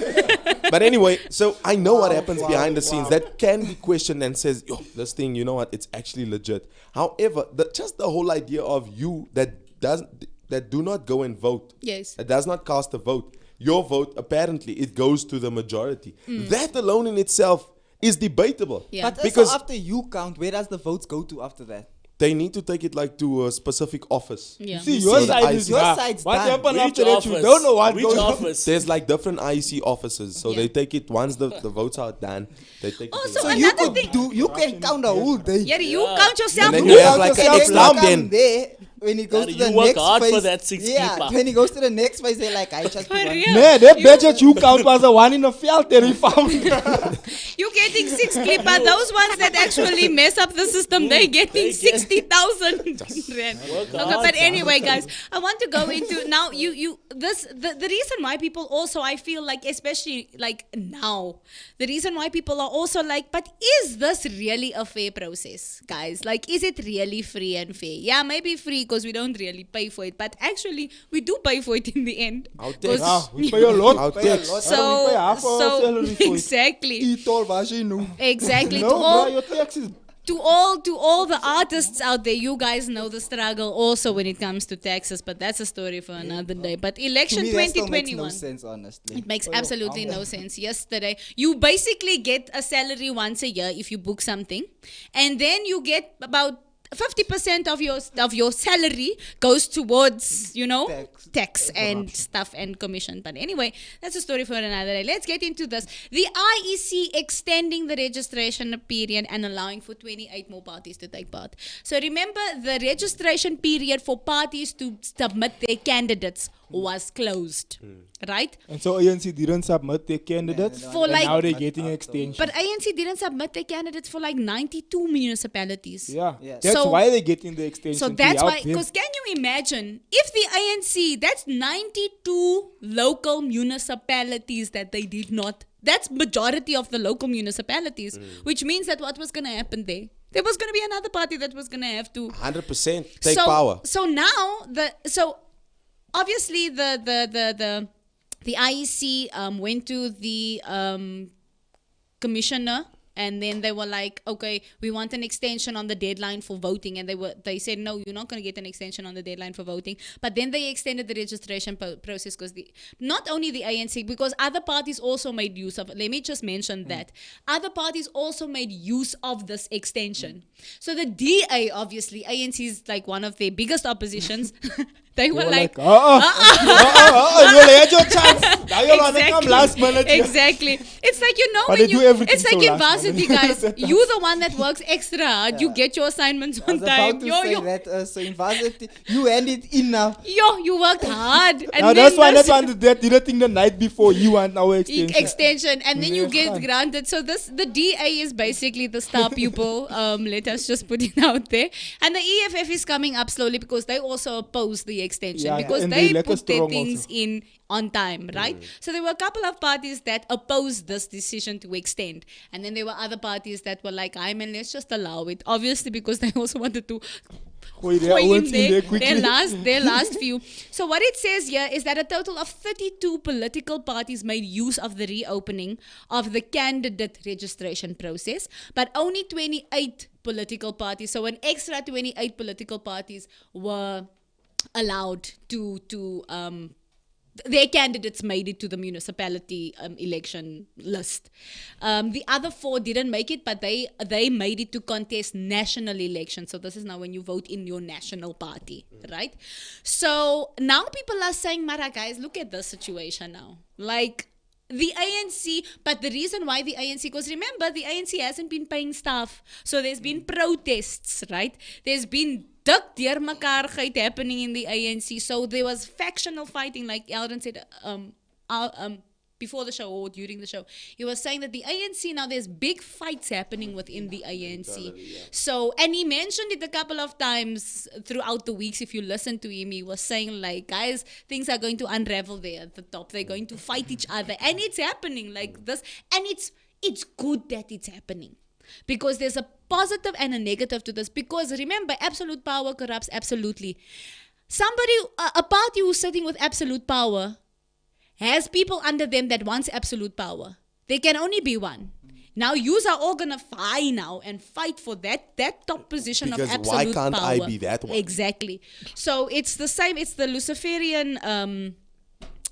But anyway, so I know what happens behind the scenes that can be questioned and says, this thing, you know what, it's actually legit. However, just the whole idea of you that do not go and vote, Yes. that does not cast a vote, your vote, apparently, it goes to the majority. That alone in itself is debatable. Yeah. But Because so after you count, where does the votes go to after that? they need to take it like to a specific office. Yeah. See, So your the side is IC your done. side's What done. happened Which after that? You office? don't know what Which goes on. office? There's like different IEC offices, so Yeah. they take it once the votes are done. They take it. Also, to the- So you another could thing. you can count a whole day. Yeah, you count yourself. And then too. you have like an Yourself extra when you 10. come there, when it goes Daddy, to the you work next hard for phase, that 6 yeah, keeper. when it goes to the next phase, they're like, I just For want. real. Man, that budget you count was the one in the field that we found. You're getting 6 clipper. Those ones that actually mess up the system, they're getting 60,000 rand. Okay, but anyway, guys, I want to go into now. The reason why people also, I feel like, especially like now, the reason why people are also like, but is this really a fair process, guys? Like, is it really free and fair? Yeah, maybe free because we don't really pay for it, but actually we do pay for it in the end. I'll 'Cause- take- Ah, we pay a lot. I'll Pay a take- lot. We pay half our salary for it. exactly. Eat all vagina. Exactly. No, to all bro, your tax is to all the artists out there, you guys know the struggle also when it comes to taxes, but that's a story for another day. But To election me, that still makes 2021. no sense, honestly. It makes absolutely no sense. Yesterday, you basically get a salary once a year if you book something, and then you get about 50% of your salary goes towards tax and stuff and commission. But anyway, that's a story for another day. Let's get into this. The IEC extending the registration period and allowing for 28 more parties to take part. So remember, the registration period for parties to submit their candidates was closed, right? And so ANC didn't submit their candidates, For and like- now they're getting extension. But ANC didn't submit their candidates for like 92 municipalities. Yeah, Yeah. that's So- why they're getting the extension. So to that's help why, them. because can you imagine if the ANC, that's 92 local municipalities that they did not, that's majority of the local municipalities, which means that what was going to happen there? There was going to be another party that was going to have to 100% take so, power. So now obviously the IEC went to the commissioner, and then they were like, okay, we want an extension on the deadline for voting, and they said, no, you're not going to get an extension on the deadline for voting. But then they extended the registration process because not only the ANC, because other parties also made use of it. Let me just mention that other parties also made use of this extension. So the DA, obviously, ANC is like one of their biggest oppositions. They were like, you only had your chance. Come last minute. Exactly. It's like, But when they do everything it's like so in last varsity, minute. guys. You're the one that works extra hard. You get your assignments I on was about time. to say that. So in varsity, you hand it in now. You worked hard. And Now then that's why this- that one did the thing the night before you want our extension. extension, and then you get fun. granted. So the DA is basically the star pupil. Let us just put it out there. And the EFF is coming up slowly because they also oppose the extension, Yeah, because and they they let us put their strong things also. in on time, right? So there were a couple of parties that opposed this decision to extend, and then there were other parties that were like, "I mean, let's just allow it." Obviously, because they also wanted to Wait, throw in there their last few. So what it says here is that a total of 32 political parties made use of the reopening of the candidate registration process, but only 28 political parties, so an extra 28 political parties were allowed to their candidates made it to the municipality election list. The other 4 didn't make it, but they made it to contest national elections. So this is now when you vote in your national party, right? So now people are saying, Mara, guys, look at this situation now. Like, the ANC, but the reason why the ANC, because remember, the ANC hasn't been paying staff. So there's been protests, right? There's been dik deur mekaarheid happening in the ANC. So there was factional fighting, like Eldrin said before the show or during the show. He was saying that the ANC now, there's big fights happening within the ANC. So, and he mentioned it a couple of times throughout the weeks. If you listen to him, he was saying like, guys, things are going to unravel there at the top. They're going to fight each other. And it's happening like this. And it's good that it's happening. Because there's a positive and a negative to this. Because remember, absolute power corrupts absolutely. A party who's sitting with absolute power has people under them that wants absolute power. There can only be one. Now yous are all gonna fight now and fight for that top position Because of absolute power. why can't I be that one? Exactly. So it's the same. It's the Luciferian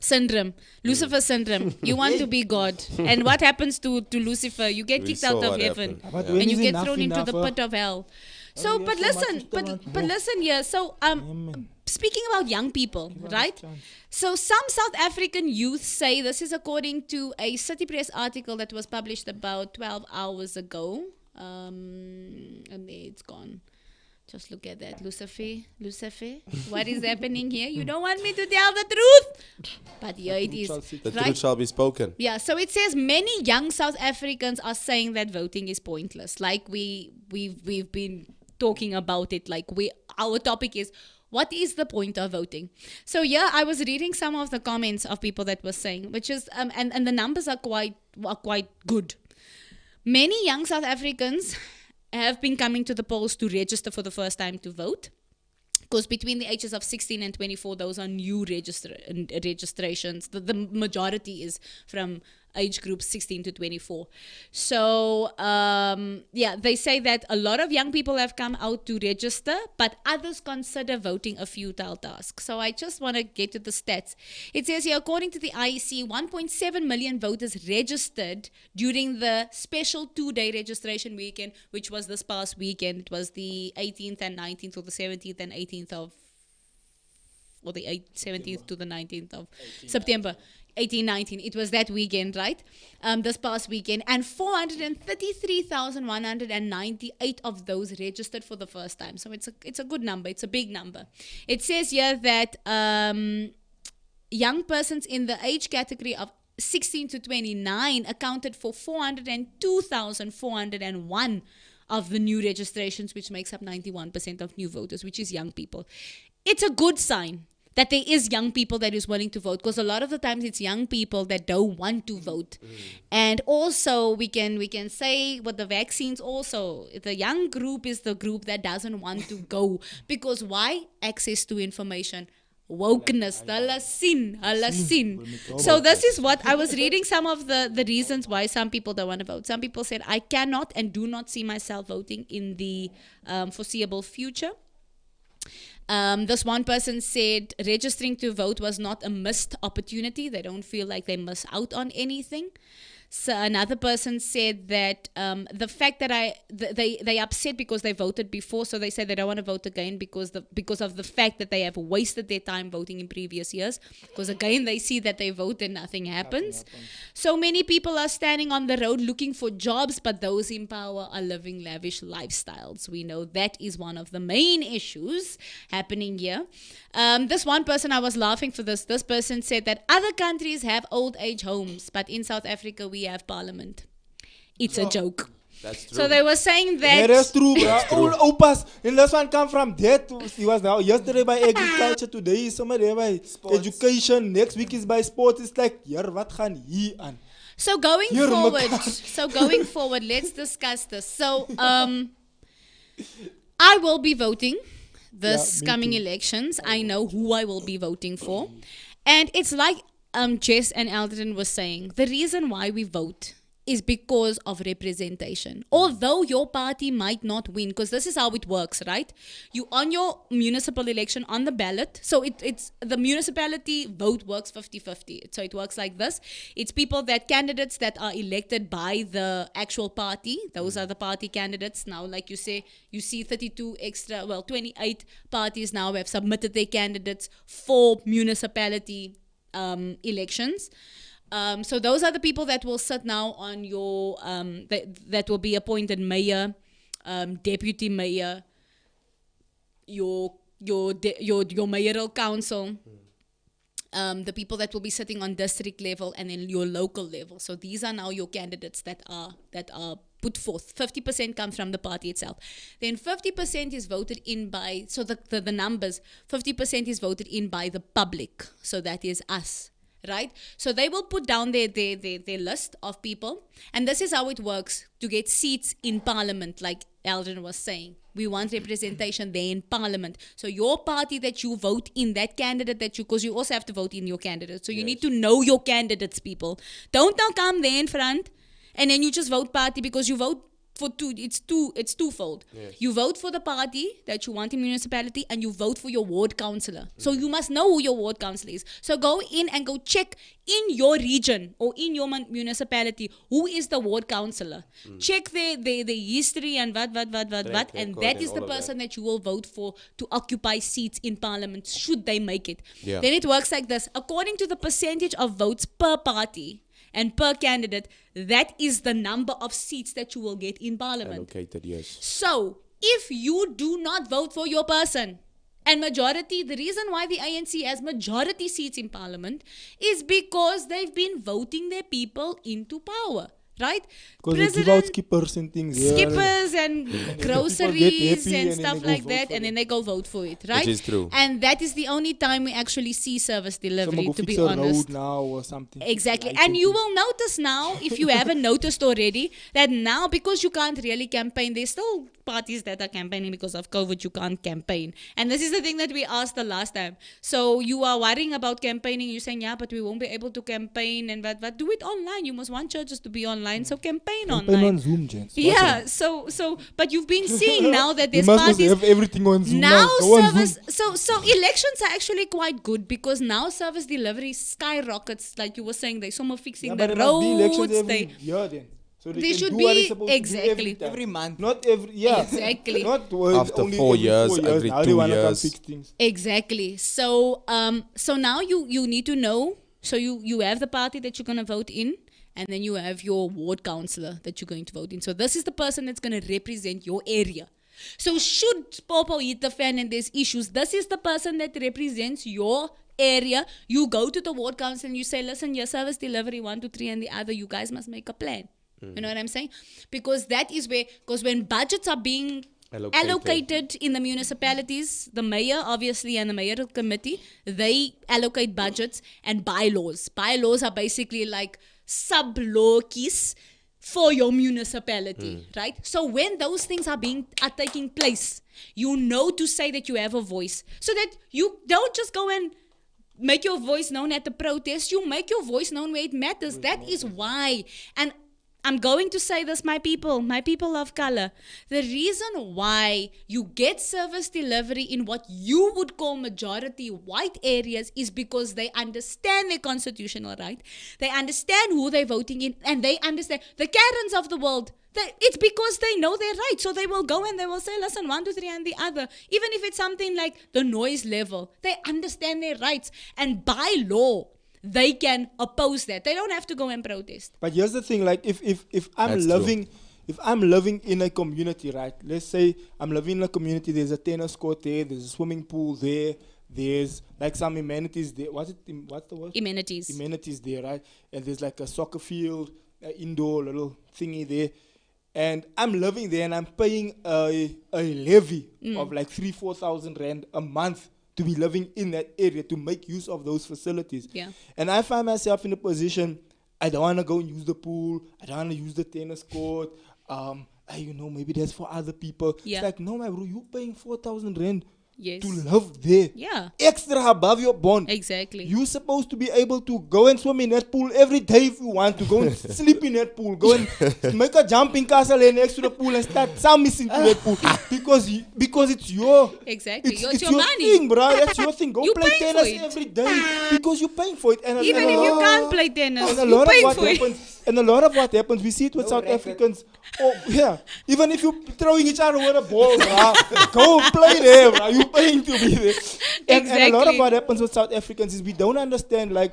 syndrome, Lucifer syndrome. You want to be God, and what happens to Lucifer? You get kicked out of heaven, and you get thrown into the pit of hell. So, but listen, but listen here. So, speaking about young people, right? So, some South African youth say, this is according to a City Press article that was published about 12 hours ago. And there it's gone. Just look at that. Lucifer, what is happening here? You don't want me to tell the truth? But here it is. The truth shall be spoken. Yeah, so it says many young South Africans are saying that voting is pointless. Like we've been talking about it. Like our topic is, what is the point of voting? So yeah, I was reading some of the comments of people that were saying, which is and the numbers are quite good. Many young South Africans have been coming to the polls to register for the first time to vote. Because between the ages of 16 and 24, those are new registrations. The majority is from age group 16 to 24. So, they say that a lot of young people have come out to register, but others consider voting a futile task. So I just want to get to the stats. It says here, according to the IEC, 1.7 million voters registered during the special 2-day registration weekend, which was this past weekend. It was the 18th and 19th, or the 17th and 18th of, or the 17th to the 19th of September. 1819. It was that weekend, right? This past weekend. And 433,198 of those registered for the first time. So it's a good number. It's a big number. It says here that young persons in the age category of 16 to 29 accounted for 402,401 of the new registrations, which makes up 91% of new voters, which is young people. It's a good sign that there is young people that is willing to vote, because a lot of the times it's young people that don't want to vote. And also we can say with the vaccines also, the young group is the group that doesn't want to go. Because why? Access to information. Wokeness. Hulle sien. So this is what I was reading, some of the reasons why some people don't want to vote. Some people said, I cannot and do not see myself voting in the foreseeable future. This one person said registering to vote was not a missed opportunity. They don't feel like they miss out on anything. So another person said that the fact that they upset because they voted before, so they said they don't want to vote again because of the fact that they have wasted their time voting in previous years. Because again, they see that they vote and nothing happens. So many people are standing on the road looking for jobs, but those in power are living lavish lifestyles. We know that is one of the main issues happening here. This one person, I was laughing for this. This person said that other countries have old age homes, but in South Africa we have parliament. It's a joke. That's true. So they were saying that. Yeah, that's true, bro. All opas. And this one come from that. He was now yesterday by agriculture, today is somewhere by education, next week is by sports. It's like, yeah, what gaan hier aan? So going forward, let's discuss this. So I will be voting this coming elections. I know who I will be voting for. And it's like Jess and Alden were saying, the reason why we vote is because of representation. Although your party might not win, because this is how it works, right? You on your municipal election on the ballot. So it's the municipality vote works 50-50. So it works like this. It's candidates that are elected by the actual party. Those are the party candidates. Now, like you say, you see 28 parties now have submitted their candidates for municipality elections. So those are the people that will sit now on your that will be appointed mayor, deputy mayor, your mayoral council, the people that will be sitting on district level and then your local level. So these are now your candidates that are put forth. 50% comes from the party itself. Then 50% is voted in by, so the numbers, 50% is voted in by the public. So that is us. Right? So they will put down their list of people. And this is how it works to get seats in parliament, like Alden was saying. We want representation there in parliament. So your party that you vote in, that candidate that because you also have to vote in your candidate. So you need to know your candidates, people. Don't now come there in front and then you just vote party because you vote for two. It's twofold. Yes. You vote for the party that you want in municipality and you vote for your ward councillor. So you must know who your ward councillor is. So go in and go check in your region or in your municipality who is the ward councillor. Check their history and what, and that is the person that you will vote for to occupy seats in parliament should they make it. Yeah. Then it works like this. According to the percentage of votes per party and per candidate, that is the number of seats that you will get in parliament. Allocated, yes. So, if you do not vote for your person, and majority, the reason why the ANC has majority seats in parliament is because they've been voting their people into power. Right? Because they give out skippers and things. Skippers and groceries and stuff like that, and then they go vote for it, right? Which is true. And that is the only time we actually see service delivery, to be honest. Road now or something. Exactly. And you will notice now, if you haven't noticed already, that now because you can't really campaign, there's still parties that are campaigning because of COVID, you can't campaign. And this is the thing that we asked the last time. So you are worrying about campaigning, you're saying, yeah, but we won't be able to campaign and but do it online. You must want churches to be online. So campaign online. On Zoom, gents. Yeah. So, but you've been seeing now that there's parties. Have everything on Zoom now. Service. So elections are actually quite good because now service delivery skyrockets. Like you were saying, they some are fixing the roads. So they should be exactly every month, not every exactly. Not after 4 years, every 2 years. Exactly. So so now you need to know. So you have the party that you're gonna vote in. And then you have your ward councillor that you're going to vote in. So this is the person that's going to represent your area. So should Popo hit the fan and there's issues, this is the person that represents your area. You go to the ward council and you say, listen, your service delivery 1, 2, 3 and the other, you guys must make a plan. You know what I'm saying? Because that is where, because when budgets are being allocated in the municipalities, the mayor obviously and the mayoral committee, they allocate budgets and bylaws. Bylaws are basically like sub-laws for your municipality, right? So when those things are taking place, you know to say that you have a voice, so that you don't just go and make your voice known at the protest. You make your voice known where it matters. That is why. And I'm going to say this, my people of color. The reason why you get service delivery in what you would call majority white areas is because they understand their constitutional right. They understand who they're voting in, and they understand the Karens of the world. It's because they know their rights. So they will go and they will say, listen, 1, 2, 3, and the other. Even if it's something like the noise level, they understand their rights. And by law, they can oppose that. They don't have to go and protest. But here's the thing, like if I'm living in a community, right? Let's say I'm living in a community, there's a tennis court there, there's a swimming pool there, there's like some amenities there. What's the word? Amenities. Amenities there, right? And there's like a soccer field, an indoor little thingy there. And I'm living there and I'm paying a levy of like 3,000-4,000 rand a month to be living in that area, to make use of those facilities. Yeah. And I find myself in a position, I don't want to go and use the pool, I don't want to use the tennis court, maybe that's for other people. Yeah. It's like, no, my bro, you're paying 4,000 rand Yes. to live there. Yeah. Extra above your bond. Exactly. You're supposed to be able to go and swim in that pool every day if you want to. Go and sleep in that pool. Go and make a jumping castle next to the pool and start missing to that pool. Because it's your... Exactly. It's your money. Thing, bro. That's your thing. Go You play paying tennis for it. every day because you're paying for it. And Even if you can't play tennis, and a you're lot of paying what for it. happens, and a lot of what happens, we see it with South Africans. Oh, yeah. Even if you're throwing each other with a ball, go play there, bro. You're paying to be there. And a lot of what happens with South Africans is we don't understand, like,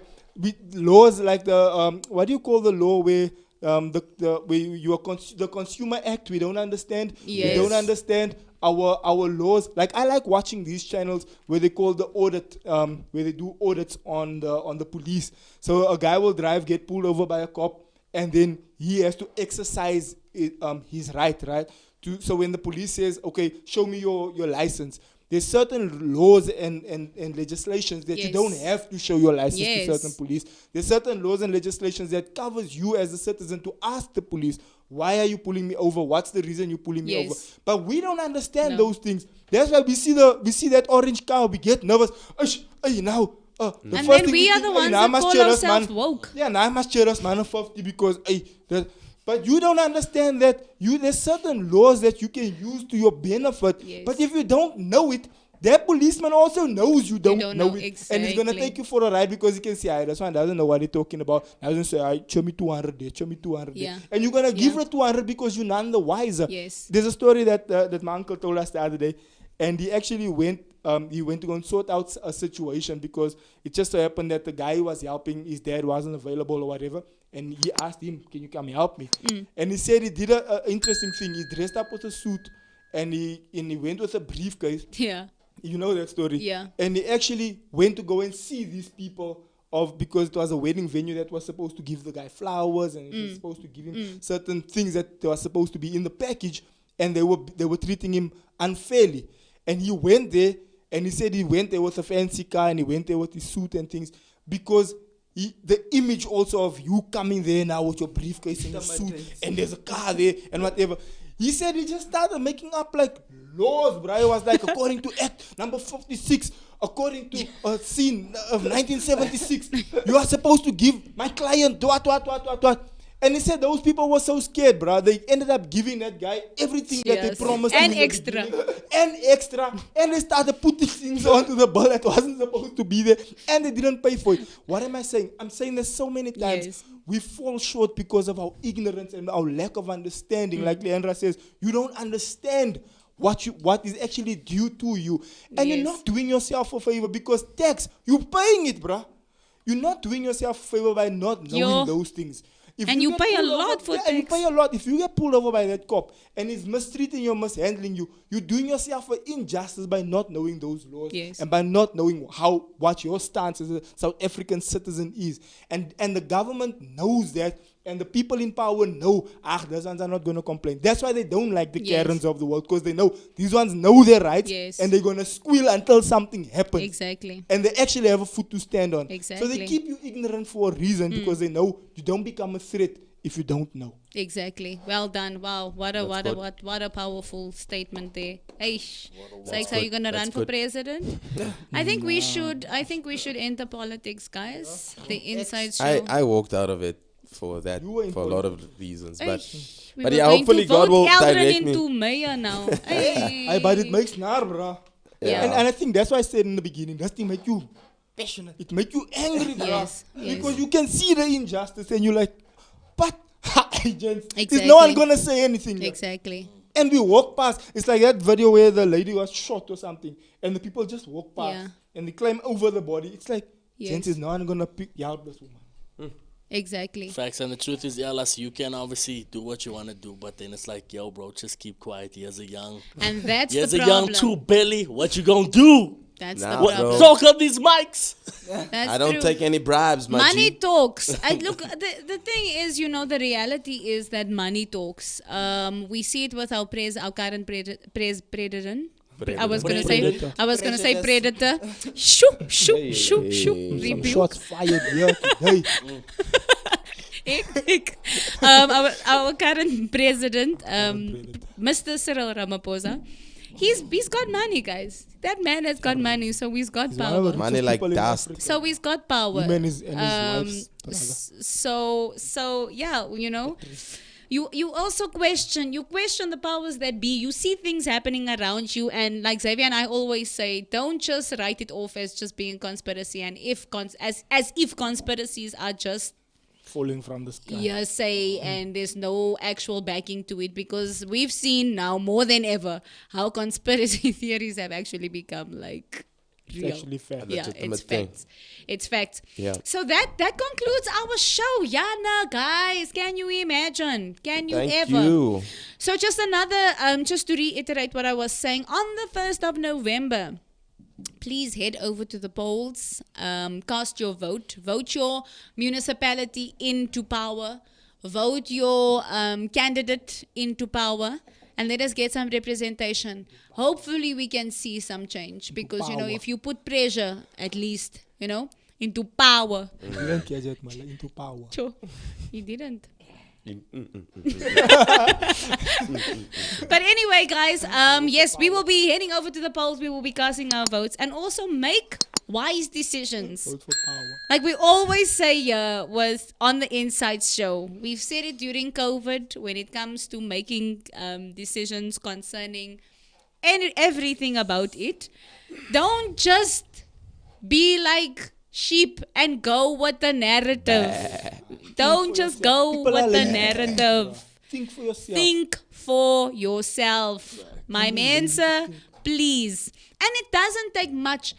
laws like the, what do you call the law where the Consumer Act, we don't understand. Yes. We don't understand our laws. Like, I like watching these channels where they call the audit, where they do audits on the police. So a guy will get pulled over by a cop, and then he has to exercise his right? So when the police says, okay, show me your license, there's certain laws and legislations that you don't have to show your license to certain police. There's certain laws and legislations that covers you as a citizen to ask the police, why are you pulling me over? What's the reason you're pulling me over? But we don't understand those things. That's why we see that orange car, we get nervous. Now. And then we are the ones that call ourselves woke. Yeah, now I must cheer us, man, 50 because, but you don't understand that there's certain laws that you can use to your benefit. Yes. But if you don't know it, that policeman also knows you don't know it. Exactly. And he's going to take you for a ride because he can say, this one doesn't know what he's talking about. He doesn't say, show me 200 there, show me 200 there. And you're going to give her 200 because you're none the wiser. Yes. There's a story that my uncle told us the other day. And he actually went to go and sort out a situation because it just so happened that the guy who was helping, his dad wasn't available or whatever. And he asked him, can you come help me? And he said he did an interesting thing. He dressed up with a suit and he went with a briefcase. Yeah. You know that story? Yeah. And he actually went to go and see these people because it was a wedding venue that was supposed to give the guy flowers and it was supposed to give him certain things that were supposed to be in the package, and they were treating him unfairly. And he went there, and he said he went there with a fancy car, and he went there with his suit and things, because the image also of you coming there now with your briefcase and your suit, and there's a car there, and whatever. He said he just started making up like laws, bro. It was like, according to Act number 56, according to a scene of 1976, you are supposed to give my client what. And he said those people were so scared, bro. They ended up giving that guy everything that they promised. And him extra. And they started putting things onto the bill that wasn't supposed to be there. And they didn't pay for it. What am I saying? I'm saying this so many times. We fall short because of our ignorance and our lack of understanding. Like Leandra says, you don't understand what is actually due to you. And you're not doing yourself a favor because tax, you're paying it, bro. You're not doing yourself a favor by not knowing those things. And you pay a lot for tax. You pay a lot. If you get pulled over by that cop and he's mistreating you, mishandling you, you're doing yourself an injustice by not knowing those laws and by not knowing what your stance as a South African citizen is. And the government knows that, and the people in power know, these ones are not going to complain. That's why they don't like the Karens of the world, because they know these ones know their rights and they're going to squeal until something happens. Exactly. And they actually have a foot to stand on. Exactly. So they keep you ignorant for a reason because they know you don't become a threat if you don't know. Exactly. Well done. Wow. What a powerful statement there. Aish. Sykes, are you gonna run for president? I think we should enter politics, guys. The inside show. I walked out of it for that You were for a lot of reasons. But We but were yeah, going hopefully to God vote will Eldrin direct me. into mayor now. But it makes nar, bruh. Yeah. And I think that's why I said in the beginning, that thing make you passionate. It make you angry, bruh. Yes, yes. Because you can see the injustice and you're like, but agents, is Exactly. no one gonna say anything? Exactly. And we walk past. It's like that video where the lady was shot or something, and the people just walk past Yeah. and they climb over the body. It's like, Yes. gents, is no one gonna pick you out this woman. Exactly. Facts, and the truth is, Elas, you can obviously do what you want to do, but then it's like, yo, bro, just keep quiet. Here's a young, And that's here's the a problem. young two belly. What you gonna do? That's Nah, the What, problem. bro. talk on these mics. That's I don't true. take any bribes, my Money G. talks. Look, the thing is, the reality is that money talks. We see it with our current president. I was gonna Predator. say predator. Shoo, shoo, shoo, shoo. Hey. Some Rebuke. shots fired here today. Our current president, Mr. Cyril Ramaphosa, he's got money, guys. That man has got money, so he's got One of power. the Money richest like people in dust. Africa. So he's got power. Him and his wife's brother. So yeah, you also question the powers that be. You see things happening around you, and like Xavier and I always say, don't just write it off as just being conspiracy, and as if conspiracies are just Falling from the sky. hearsay and there's no actual backing to it, because we've seen now more than ever how conspiracy theories have actually become like It's real. actually fair. Yeah, legitimate it's thing. facts. It's facts. Yeah. So that concludes our show. Yana, guys, can you imagine? Can you Thank ever? you. So just another, just to reiterate what I was saying, on the 1st of November, please head over to the polls, cast your vote, vote your municipality into power, vote your candidate into power, and let us get some representation. Hopefully we can see some change, because, power. if you put pressure, at least, into power. You didn't catch it, Mala, into power. Sure, he didn't. But anyway, guys, yes, we will be heading over to the polls. We will be casting our votes, and also make wise decisions. Vote for power. Like we always say here was on the Inside Show. We've said it during COVID when it comes to making decisions concerning everything about it. Don't just be like sheep and go with the narrative. Don't just go People with are the lazy. narrative. Think for yourself. Think for yourself. My man, sir, please. And it doesn't take much.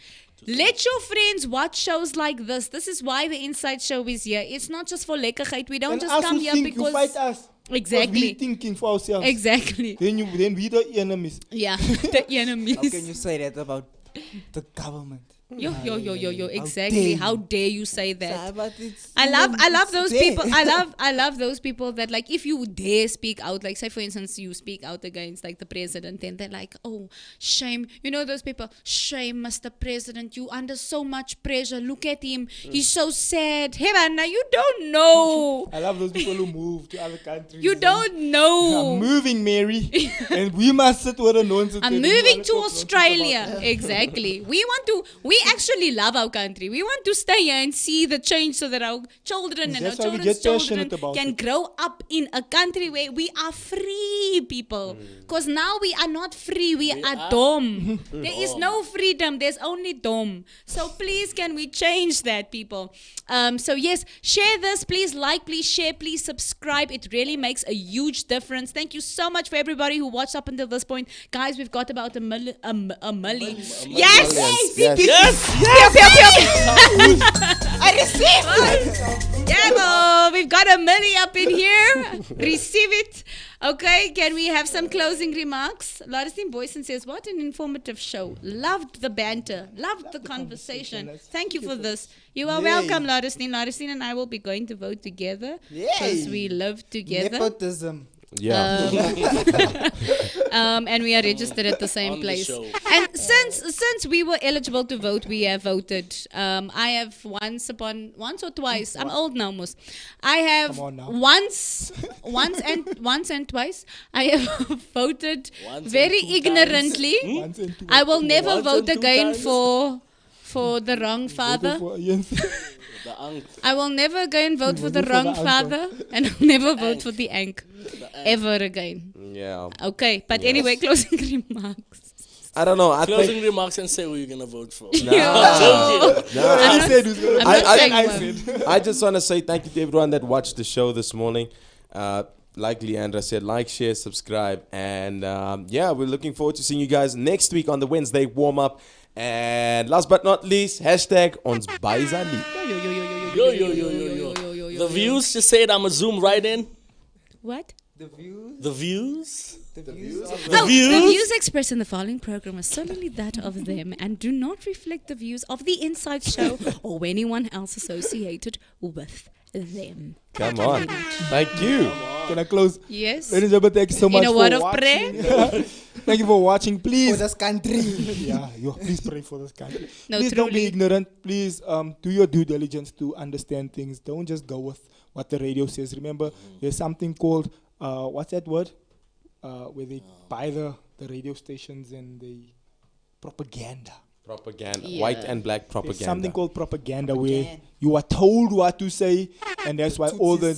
Let your friends watch shows like this. This is why the Inside Show is here. It's not just for lekkigheid. We don't And just us come who here think because... you fight us. Exactly. We thinking for ourselves. Exactly. Then we the enemies. Yeah, the enemies. How can you say that about the government? Yo, exactly. dare you. How dare you say that? Sir, but it's I love those there. people. I love those people that, like, if you dare speak out, like, say for instance you speak out against like the president, and they're like, oh, shame, those people, shame, Mr. President, you under so much pressure, look at him, he's so sad. Hey man, now you don't know. I love those people who move to other countries. You don't I'm know. moving, Mary. And we must sit with a nonsense. I'm and we moving wanna to talk nonsense Australia. about- Exactly. We actually love our country. We want to stay here and see the change so that our children and our That's why we children's get children passionate about can it. grow up in a country where we are free, people. Because now we are not free, we are dumb. There is no freedom, there's only dumb. So please, can we change that, people? So yes, share this. Please like, please share, please subscribe. It really makes a huge difference. Thank you so much for everybody who watched up until this point. Guys, we've got about a milli. Yes! Yes, yes. I received. Yeah, we've got a milli up in here. Receive it. Okay, can we have some closing remarks? Lauristine Boyson says, what an informative show. Loved the banter. Loved the conversation. Thank you for this. You are welcome, Lauristine. Lauristine and I will be going to vote together because we live together. Nepotism. Yeah. And we are registered at the same On the place. show. And since we were eligible to vote, we have voted. I have once or twice. I'm old now, Mus. I have Come on now. once and twice. I have voted Once and very 2 ignorantly. Once and two. I will never Once vote and 2 again times. for the wrong father. For ANC. I will never again vote for the wrong father, and I'll never vote for the Ank ever again. Yeah. Okay, but anyway, closing remarks. I don't know. Closing remarks and say who you're gonna vote for. No. I just want to say thank you to everyone that watched the show this morning. Like Leandra said, like, share, subscribe, and we're looking forward to seeing you guys next week on the Wednesday warm-up. And last but not least, hashtag ons baizali. The views, just say it. I'ma zoom right in. What? The views. The views expressed in the following program are solely that of them and do not reflect the views of the Inside Show or anyone else associated with them. Come on. Thank you. Can I close? Yes. Ladies and gentlemen, thank you so much in a for word of watching. prayer. Thank you for watching. Please. For this country. Please pray for this country. No, please truly. don't be ignorant. Please do your due diligence to understand things. Don't just go with what the radio says. Remember, there's something called, what's that word? Where they buy the radio stations and the propaganda. White and black propaganda. There's something called propaganda where you are told what to say, and that's why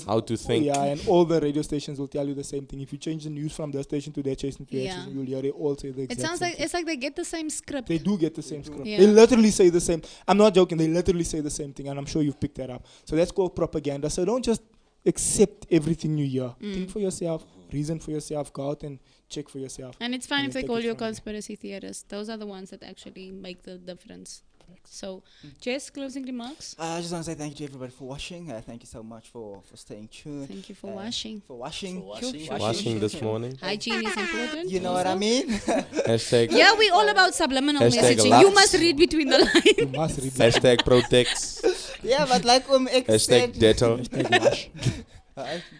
how to think. Yeah, and all the radio stations will tell you the same thing. If you change the news from their station to their station to their station, you'll hear they all say the exact It sounds same like thing. it's like they get the same script. They do get the same script. Yeah. They literally say the same. I'm not joking. They literally say the same thing, and I'm sure you've picked that up. So that's called propaganda. So don't just accept everything you hear. Think for yourself, reason for yourself, go out and check for yourself. And it's fine if they take call it you a from there. conspiracy theorist. Those are the ones that actually make the difference. So, Jess, closing remarks? I just want to say thank you to everybody for watching. Thank you so much for staying tuned. Thank you for washing. Washing this morning. Hygiene is important. You know what I mean? Hashtag. Yeah, we're all about subliminal Hashtag messaging. Lux. You must read between the lines. You must read Hashtag protects. Yeah, but like X Hashtag said, Dettol.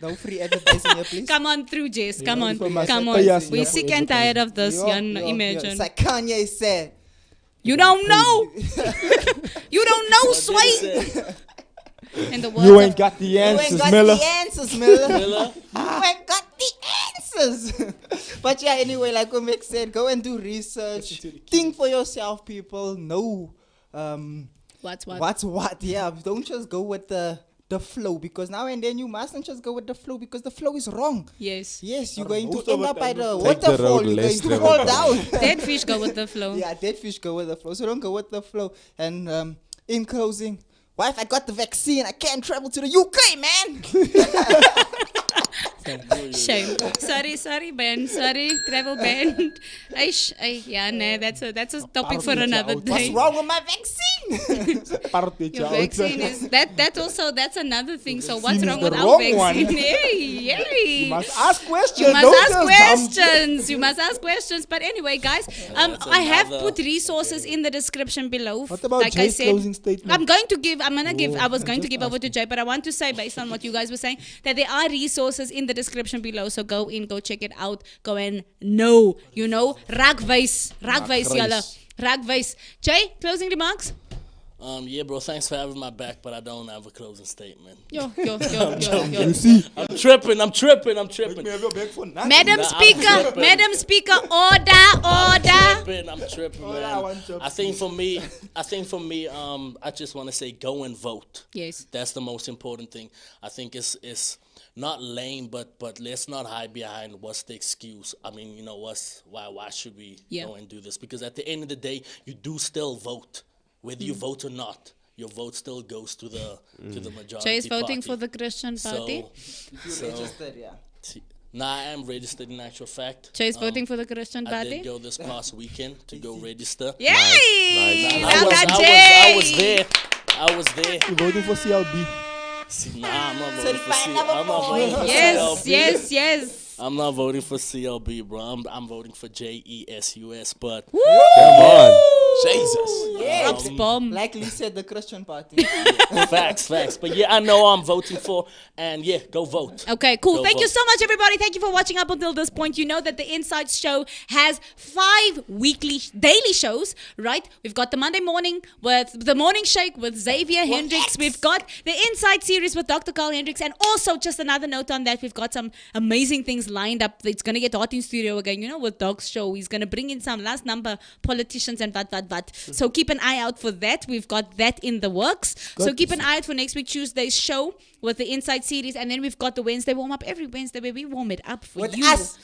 no free advertising here, please. Come on through, Jess. Come on. for Come my- on. for We're my- sick and tired of this. Yo, Imagine. It's like Kanye said. You don't know. You don't know, Sway. In the words You of- ain't got the You answers, ain't got Miller. the answers, Miller. You ain't got the answers. But yeah, anyway, like Omek said, go and do research. Think for yourself, people. Know What's what? what's what. Yeah, don't just go with the flow, because now and then you mustn't just go with the flow, because the flow is wrong. Yes. Yes, you're going most to of end it up by the Take the waterfall. road You're less going to fall traveled. down. Dead fish go with the flow. Yeah, dead fish go with the flow. So don't go with the flow. And in closing, wife, I got the vaccine. I can't travel to the UK, man. Shame. Sorry, Ben. Sorry, travel ban. Yeah, no, that's a topic for another What's day. wrong with my vaccine? Your vaccine is that's another thing. So what's Vaccine wrong is with the our wrong vaccine? one. Yay. You must ask questions. You must Don't ask just questions. You must ask questions. But anyway, guys, I have put resources in the description below. What about like I Jay's said, closing statement? I was going to give over to Jay, but I want to say, based on what you guys were saying, that there are resources in the description below. So go in, go check it out, go and know, Ragwijs, yalla. Ragwijs. Jay, closing remarks? Yeah, bro, thanks for having my back, but I don't have a closing statement. Yo. You see? I'm tripping. Me have your back for nothing. Madam Speaker, order. I'm tripping, I man. want your I think for me, I just want to say go and vote. Yes. That's the most important thing. I think it's not lame, but let's not hide behind what's the excuse. I mean, why should we go and do this? Because at the end of the day, you do still vote. Whether you vote or not, your vote still goes to the majority. Jay is voting party. for the Christian party. Registered, yeah. Nah, I am registered in actual fact. Jay is voting for the Christian I party. did go this past weekend to go register. Yay! Nice. Well done, I was Jay. there. I was there. You voting for CLB? Nah, I'm not voting for find another CLB. Yes. I'm not voting for CLB, bro. I'm voting for JESUS, but Woo! Come on. Jesus. Props bomb. Like Lee said, the Christian party. facts. But yeah, I know I'm voting for, and yeah, go vote. Okay, cool. Go Thank you vote. so much, everybody. Thank you for watching up until this point. You know that the Inside Show has 5 daily shows, right? We've got the Monday morning with the Morning Shake with Xavier Hendricks. We've got the Inside series with Dr. Carl Hendricks. And also, just another note on that, we've got some amazing things lined up. It's going to get hot in studio again, with Dog's show. He's going to bring in some last number politicians and what. So keep an eye out for that. We've got that in the works. Good. So keep an eye out for next week Tuesday's show with the Inside series. And then we've got the Wednesday warm-up every Wednesday where we warm it up for with you.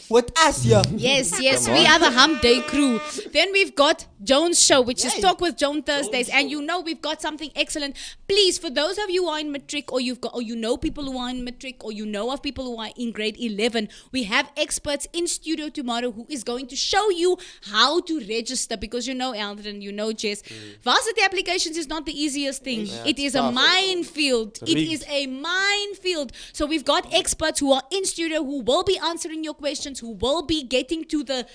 With us, yeah. Yes, we are the Hump Day crew. Then we've got Joan's show, which is Talk with Joan Thursdays. And you know we've got something excellent. Please, for those of you who are in matric, or you know people who are in matric, or you know of people who are in grade 11, we have experts in studio tomorrow who is going to show you how to register, because you know, Eldrin, you know, Jess, varsity applications is not the easiest thing. It is a minefield. It is a minefield. So we've got experts who are in studio who will be answering your questions, who will be getting to the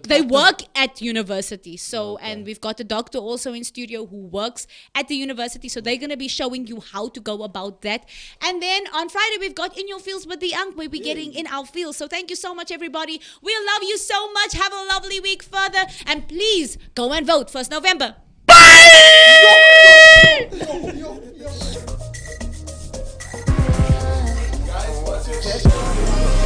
they work at university. So, and we've got a doctor also in studio who works at the university. So they're going to be showing you how to go about that. And then on Friday, we've got In Your Fields with the Young, where we're getting in our fields. So thank you so much, everybody. We love you so much. Have a lovely week further. And please go and vote 1st November. Bye! Guys, what's your